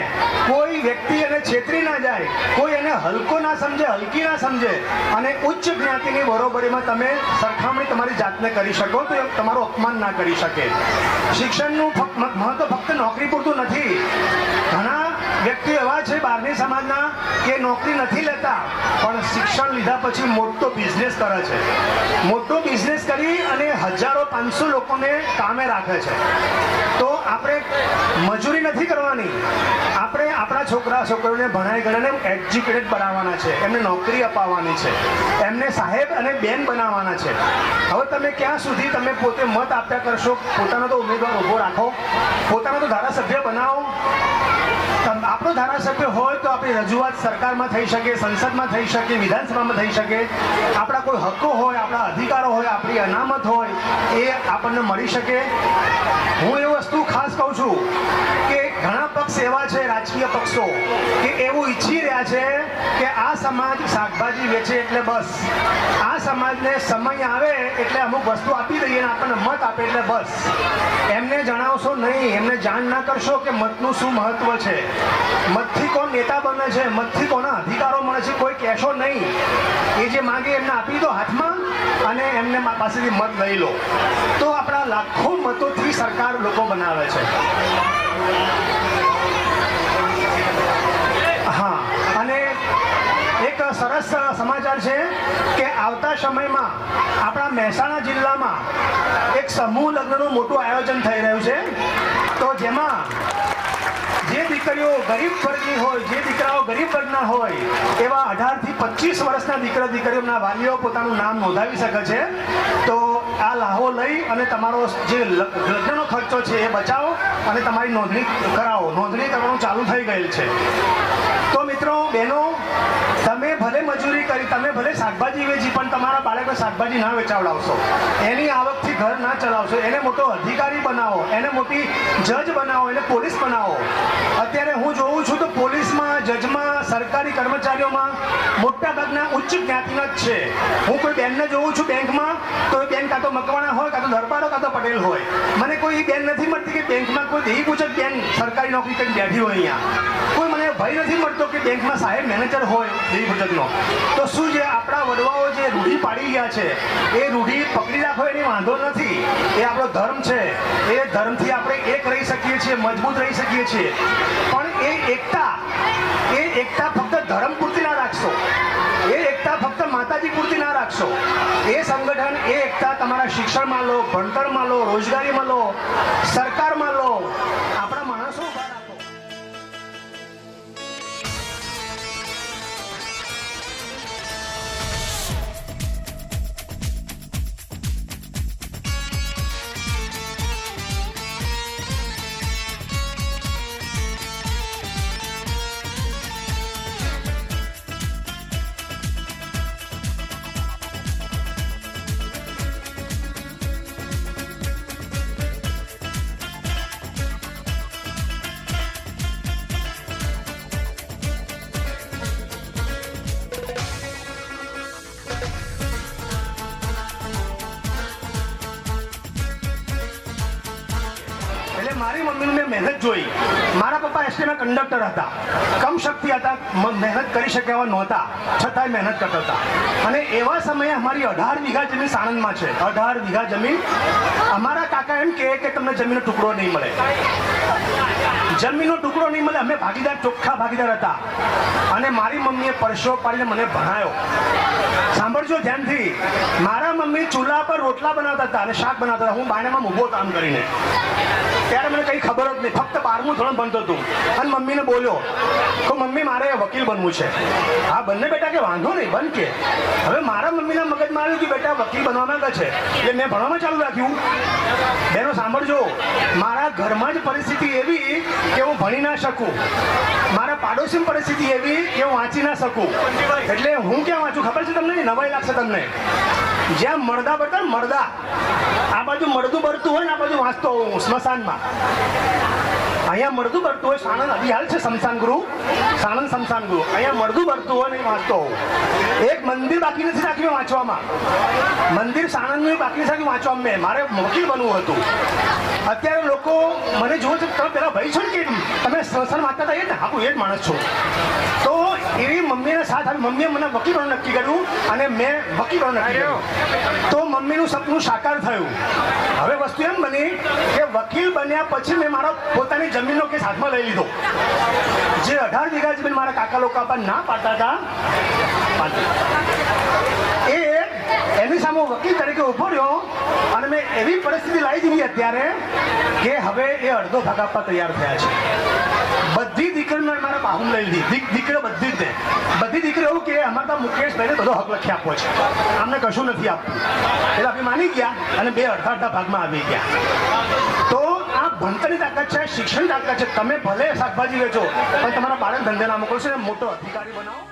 કોઈ વ્યક્તિ એને છેતરી ના જાય, કોઈ એને હલકો ના સમજે, હલકી ના સમજે, અને ઉચ્ચ જ્ઞાતિની બરોબરીમાં તમે સરખામણી તમારી જાતને કરી શકો તો એ તમારું અપમાન ના કરી શકે. શિક્ષણનું મહત્વ ફક્ત નોકરી પૂરતું નથી. ઘણા વ્યક્તિઓ એવા છે બહારની સમાજના કે નોકરી નથી લેતા પણ શિક્ષણ લીધા પછી મોટો બિઝનેસ કરે છે. મોટો બિઝનેસ કરી અને 1000-500 લોકોને કામે રાખે છે. તો આપણે મજૂરી નથી કરવાની, આપણે આપણા છોકરા છોકરીઓને ભણાઈ ગણાને એજ્યુકેટેડ બનાવવાના છે, એમને નોકરી અપાવવાની છે, એમને સાહેબ અને બેન બનાવવાના છે. હવે તમે ક્યાં સુધી તમે પોતે મત આપ્યા કરશો? પોતાનો તો ઉમેદવાર ઊભો રાખો, પોતાનો તો ધારાસભ્ય બનાવો. આપણો ધારાસભ્ય હોય તો આપણી રજૂઆત સરકારમાં થઈ શકે, સંસદમાં થઈ શકે, વિધાનસભામાં થઈ શકે. આપણા કોઈ હક્કો હોય, આપણા અધિકારો હોય, આપણી અનામત હોય, એ આપણને મળી શકે. હું એ વસ્તુ ખાસ કહું છું કે ઘણા પક્ષ એવા છે, રાજકીય પક્ષો, કે એવું ઈચ્છી રહ્યા છે કે આ સમાજ શાકભાજી વેચે એટલે બસ, આ સમાજને સમય આવે એટલે અમુક વસ્તુ આપી દઈએ અને આપણને મત આપે એટલે બસ. એમને જણાવશો નહીં, એમને જાણ ના કરશો કે મતનું શું મહત્વ છે, મતથી કોણ નેતા બને છે, મતથી કોના અધિકારો મળે છે, કોઈ કહેશો નહીં. એ જે માગે એમને આપી દો હાથમાં અને એમને પાસેથી મત લઈ લો. તો આપણા લાખો મતોથી સરકાર લોકો બનાવે છે. હા, અને એક સરસ સમાચાર છે કે આવતા સમયમાં આપણા મહેસાણા જિલ્લામાં એક સમૂહ લગ્નનું મોટું આયોજન થઈ રહ્યું છે. તો જેમાં જે દીકરીઓ ગરીબ વર્ગની હોય, જે દીકરાઓ ગરીબ વર્ગના હોય, એવા 18 થી 25 વર્ષના દીકરા દીકરીઓના વાલીઓ પોતાનું નામ નોંધાવી શકે છે. તો આ લાહો લઈ અને તમારો જે લગ્નનો ખર્ચો છે એ બચાવો અને તમારી નોંધણી કરાવો. નોંધણી કરવાનું ચાલુ થઈ ગયેલ છે. તો મિત્રો, બહેનો, તમે ભલે મજૂરી કરી, તમે ભલે શાકભાજી વેચી, પણ તમારા બાળકને શાકભાજી ના વેચાવડાવશો, એની આવકથી ઘર ના ચલાવશો, એને મોટો અધિકારી બનાવો, એને મોટી જજ બનાવો, એને પોલીસ બનાવો. અત્યારે હું જોઉં છું તો પોલીસમાં, જજમાં, સરકારી કર્મચારીઓમાં મોટા ભાગના ઉચ્ચ જ્ઞાતિના જ છે. હું કોઈ બેનને જોઉં છું બેંકમાં, તો એ બેન કાં તો મકવાણા હોય, કાં તો દરબારો, કાં તો પટેલ હોય. મને કોઈ બેન નથી મળતી કે બેંકમાં કોઈ દેવી પૂછક બેન સરકારી નોકરી કરીને બેઠી હોય. અહીંયા કોઈ મને ભય નથી મળતો કે બેંકમાં સાહેબ મેનેજર હોય દેવી પૂજકનો. તો શું છે, આપણા વડવાઓ જે રૂઢી પાડી ગયા છે એ રૂઢી પકડી રાખો એની વાંધો નથી. એ આપણો ધર્મ છે, એ ધર્મથી આપણે એક રહી શકીએ છીએ, મજબૂત રહી શકીએ છીએ. પણ એ એકતા ફક્ત ધર્મ પૂરતી ના રાખશો, એ એકતા ફક્ત માતાજી પૂરતી ના રાખશો. એ સંગઠન, એ એકતા તમારા શિક્ષણમાં લો, ભણતરમાં લો, રોજગારીમાં લો, સરકારમાં લો, આપણા માણસો ઉભા રાખો. મારી મમ્મીની મેં મહેનત જોઈ. મારા પપ્પા એસટીના કંડક્ટર હતા, કમ શક્તિ હતા, મહેનત કરી શકે એવા નહોતા, છતાંય મહેનત કરતા હતા. અને એવા સમયે અમારી 18 વીઘા જમીન સાણંદમાં છે. 18 વીઘા જમીન. અમારા કાકા એમ કે તમને જમીનનો ટુકડો નહીં મળે, જમીનનો ટુકડો નહીં મળે. અમે ભાગીદાર, ચોખ્ખા ભાગીદાર હતા. અને મારી મમ્મીએ પરસો પાડીને મને ભણાયો. સાંભળજો ધ્યાનથી, મારા મમ્મી ચૂલા પર રોટલા બનાવતા હતા અને શાક બનાવતા હતા. હું બાયણામાં ઊભો કામ કરીને. ત્યારે મને કંઈ ખબર જ નહીં, ફક્ત 12મું ધોરણ ભણતો હતું. અને મમ્મીને બોલ્યો તો મમ્મી મારે વકીલ બનવું છે. હા બંને બેટા કે વાંધો નહીં બન કે. હવે મારા મમ્મીના મગજમાં આવ્યું કે બેટા વકીલ બનવા માંગે છે એટલે મેં ભણવામાં ચાલુ રાખ્યું. બેનો સાંભળજો, મારા ઘરમાં જ પરિસ્થિતિ એવી કે હું ભણી ના શકું, મારા પાડોશી પરિસ્થિતિ એવી કે હું વાંચી ના શકું. એટલે હું ક્યાં વાંચું ખબર છે તમને? નવાઈ લાગશે તમને. જ્યાં મળદા બળતા મળદા, આ બાજુ મળદું બળતું હોય ને આ બાજુ વાંચતો હોઉં સ્મશાનમાં. અહીંયા મળતું પડતું હોય સાણંદ અભિહાલ છે શમશાન ગૃહ, સાણંદ શમશાન ગૃહ, અહીંયા મળતું પડતું હોય નહીં વાંચતો હોઉં. એક મંદિર બાકી નથી રાખ્યું વાંચવામાં, મંદિર સાણંદનું બાકી નથી રાખ્યું વાંચવામાં. મારે વકીલ બનવું હતું. અત્યારે લોકો મને જુઓ છે, તમે પેલા ભાઈ છો ને કે તમે સંસાર વાંચતા હતા, એ જ ને? હા, હું એ જ માણસ છું. તો એવી મમ્મીના સાથ આવી, મમ્મીએ મને વકીલ બનવાનું નક્કી કર્યું અને મેં વકીલ બનવાનું નક્કી કર્યું. તો મમ્મીનું સપનું સાકાર થયું. હવે વસ્તુ એમ બની કે વકીલ બન્યા પછી મેં મારો પોતાની જમીનનો કેસ હાથમાં લઈ લીધો. જે 18 વીઘા જમીન મારા કાકા લોકો આપણને ના પાડતા હતા, એની સામે વકીલ તરીકે ઉભો રહ્યો અને મેં એવી પરિસ્થિતિ લાવી દીધી અત્યારે કે હવે એ અડધો ભાગ આપવા તૈયાર થયા છે. બધી દીકરીઓ મારા બાહુમ લઈ લીધી, દીકરીઓ બધી જ ને બધી દીકરીઓ એવું કે અમારા મુકેશભાઈને બધો હક લખી આપવો છે, અમને કશું નથી આપવું. એટલે આપણે માની ગયા અને બે અડધા ભાગમાં આવી ગયા. તો આ ભણતરની તાકાત છે, શિક્ષણની તાકાત છે. તમે ભલે શાકભાજી વેચો પણ તમારા બાળક ધંધે ના મોકલો છો ને મોટો અધિકારી બનાવો.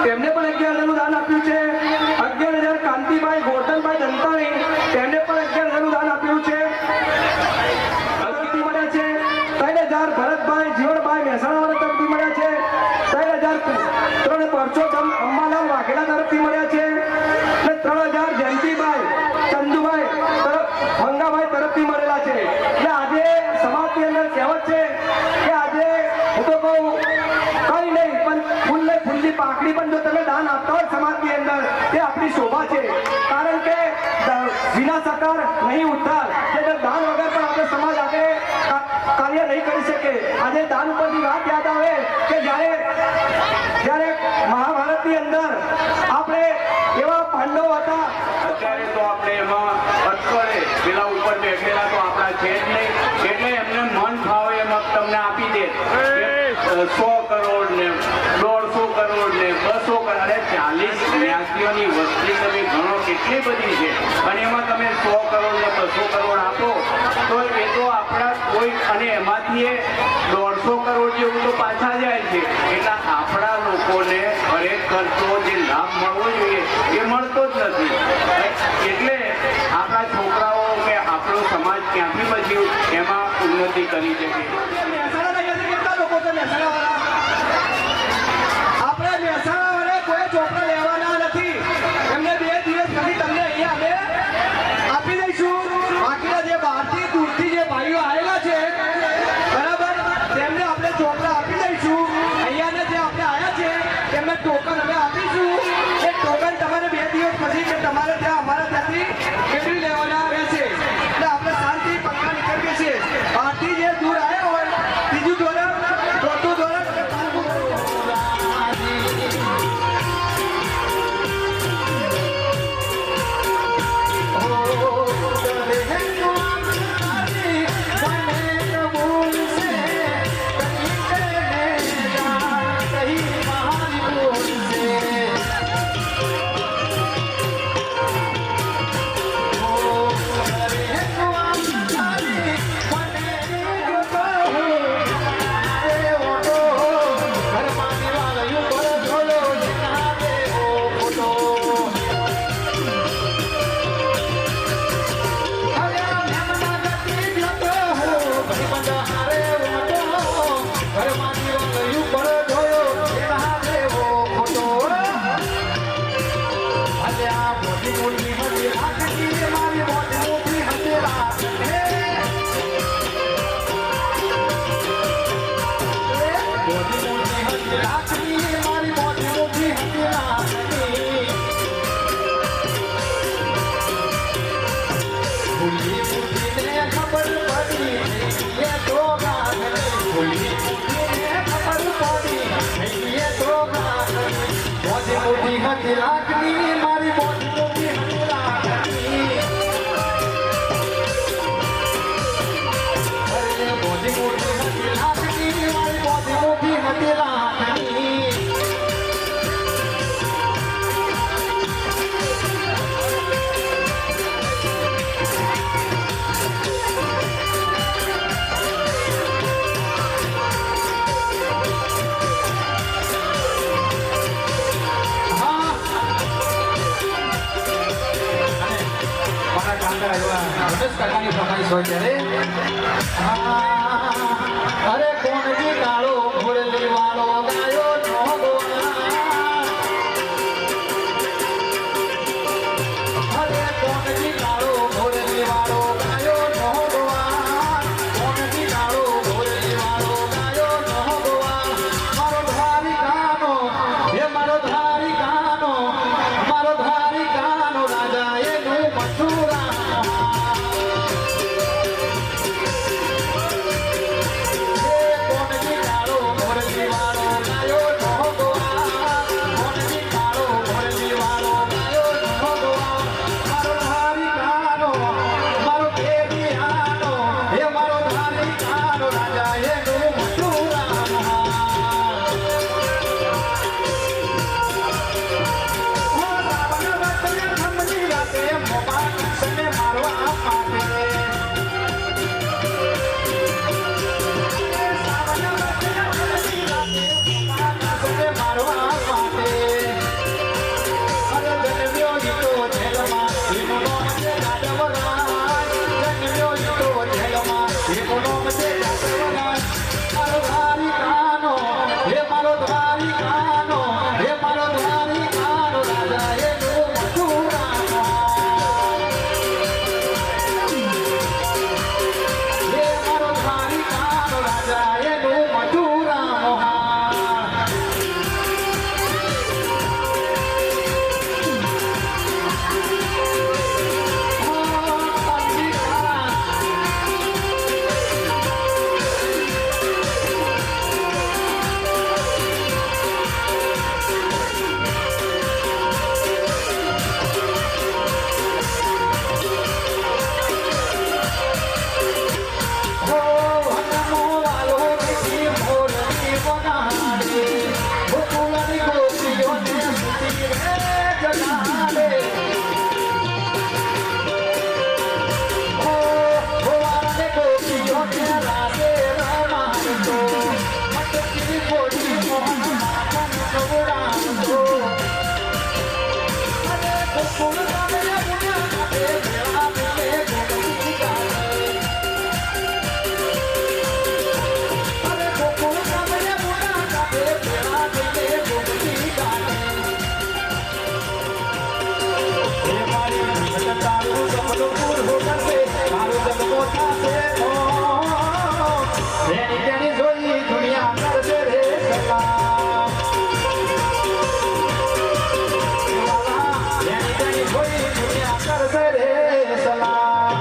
તેમને પણ 11,000નું દાન આપ્યું છે. 11,000 કાંતિભાઈ ગોરધનભાઈ દંતાણી, તેમને પણ 11,000નું દાન આપ્યું છે. તરફથી મળ્યા છે 3,000 ભરતભાઈ જીવણભાઈ મહેસાણાવાળા તરફથી મળ્યા છે. 3,000 પરસોત્તમ અંબાલાલ વાઘેલા તરફથી મળ્યા છે. અને 3,000 જયંતિભાઈ ચંદુભાઈ ભંગાભાઈ તરફથી મળેલા છે. એટલે આજે સમાજની અંદર કહેવત છે કે આજે હું તો કહું કઈ નહીં પણ ફૂલની પાંખડી પણ જો તમે દાન આપતા હોય સમાજની અંદર એ આપણી શોભા છે. કારણ કે વિના સકાર નહીં ઉદ્ધાર. દાન વગર પણ આપણે સમાજ આગળ કાર્ય નહીં કરી શકે. આજે દાન ઉપરથી વાત યાદ આવે કે જ્યારે મહાભારતની અંદર આપણે એવા પાંડવો હતા. અત્યારે તો આપણે એમાં અટકળે પેલા ઉપર બેઠેલા તો આપણા છે જ નહીં, એટલે એમને મન ફાવે એમ તમને આપી દે 100 કરોડ ને 150 કરોડ ને 200 કરોડ. અરે 40 જ્ઞાતિઓની વસ્તી તમે ગણો કેટલી બધી છે, અને એમાં તમે 100 કરોડ ને 200 કરોડ આપો તો એ તો આપણા કોઈ, અને એમાંથી 150 કરોડ જેવું તો પાછા જાય છે. એટલે આપણા લોકોને ખરેખર તો જે લાભ મળવો જોઈએ એ મળતો જ નથી. એટલે આપણા છોકરાઓ કે આપણો સમાજ ક્યાંથી પછી એમાં ઉન્નતિ કરી શકે. કેટલા લોકો છે મહેસાણાવાળા? આપણે મહેસાણાવાળા કોઈ ચોપડા લેવાના નથી. એમને 2 દિવસ પછી તમને અહીંયા અમે આપી દઈશું. બાકીના જે બહારથી દૂરથી જે ભાઈઓ આવેલા છે બરાબર, તેમને આપણે ચોપડા આપી દઈશું. અહીંયાના જે આપણે આવ્યા છે તેમને ટોકન અમે આપીશું. એ ટોકન તમારે 2 દિવસ પછી કે તમારે ત્યાં અમારા ત્યાંથી મેળવી લેવાના રહેશે. એટલે આપણે શાંતિ પક્કા નીકળીએ છીએ. બહારથી જે દૂર આવ્યા હોય, ત્રીજું ધોરણ ચોથું ધોરણ અરે કોણજી કાળો મુરલી વાળો ગાયો નો અરે કોણજી કાળો મુરલી વાળો ગાયો નો કોણજી કાળો મુરલી વાળો ગાયો નો મારો ધારી કાનો હે મારો ધારી કાનો રાજા એનું મથુરા તારું સપનું પૂરું કરશે મારું જગતો થાશે એની તેની જોઈ દુનિયા કરશે રે સલામ એની તેની જોઈ દુનિયા કરશે રે સલામ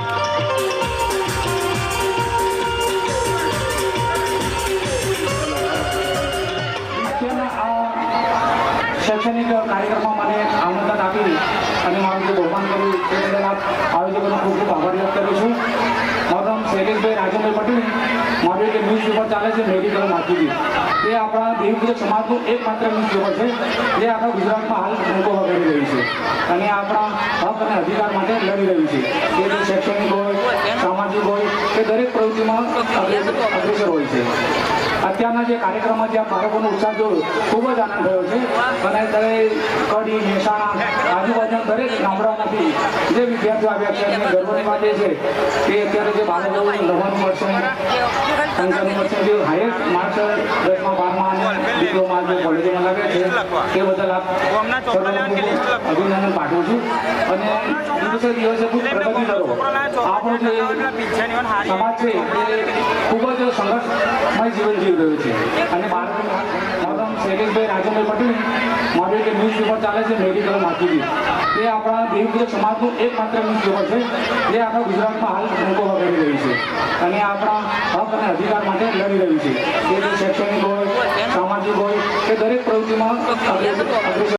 શૈક્ષણિક કાર્યક્રમમાં મને આમંત્રણ આપી અને મારું જે બહુમાન કર્યું તે બદલ આયોજકોનો ખૂબ ખૂબ આભાર વ્યક્ત કરું છું. મારું નામ શૈલેષભાઈ રાજનભાઈ પટેલ. મારું એક ન્યૂઝપેપર ચાલે છે મેડિકલ માધુરી. તે આપણા દેવપૂજક સમાજનું એકમાત્ર ન્યૂઝપેપર છે જે આખા ગુજરાતમાં હાલ ભૂકો વગાડી રહ્યું છે અને આપણા હક અને અધિકાર માટે લડી રહ્યું છે. તે જે શૈક્ષણિક હોય, સામાજિક હોય તે દરેક પ્રવૃત્તિમાં અગ્રેસર હોય છે. અત્યારના જે કાર્યક્રમમાં જે બાળકોનો ઉત્સાહ જોયો ખૂબ જ આનંદ થયો છે અને દરેક કડી મહેસાણા આજુબાજુના દરેક ગામડાઓમાંથી જે વિદ્યાર્થીઓ આવ્યા છે અને ગર્વની વાત એ છે કે અત્યારે જે બાળકો નવાનું વર્ષે સંખ્યાનું વર્ષે જે હાઈએસ્ટ માર્ક્સ 10મા 12મા અને ડિપ્લોમા જે કોલેજોમાં લાગ્યા છે તે બદલ અભિનંદન પાઠવું છું અને દિવસે દિવસે ખૂબ પ્રગતિ કરો. આપણો જે સમાજ છે એ ખૂબ જ સંઘર્ષમય જીવન જીવી રહ્યું છે અને મારું નામ શૈલેષભાઈ રાજનભાઈ પટેલ. મારું એક ન્યૂઝપેપર ચાલે છે મેડિકલ માધુરી. તે આપણા દેવપૂજક સમાજનું એકમાત્ર ન્યૂઝપેપર છે જે આખા ગુજરાતમાં હાલ ભૂકો વગાડી રહ્યું છે અને આપણા હક અને અધિકાર માટે લડી રહ્યું છે. તે જે શૈક્ષણિક હોય, સામાજિક હોય તે દરેક પ્રવૃત્તિમાં અગ્રેસર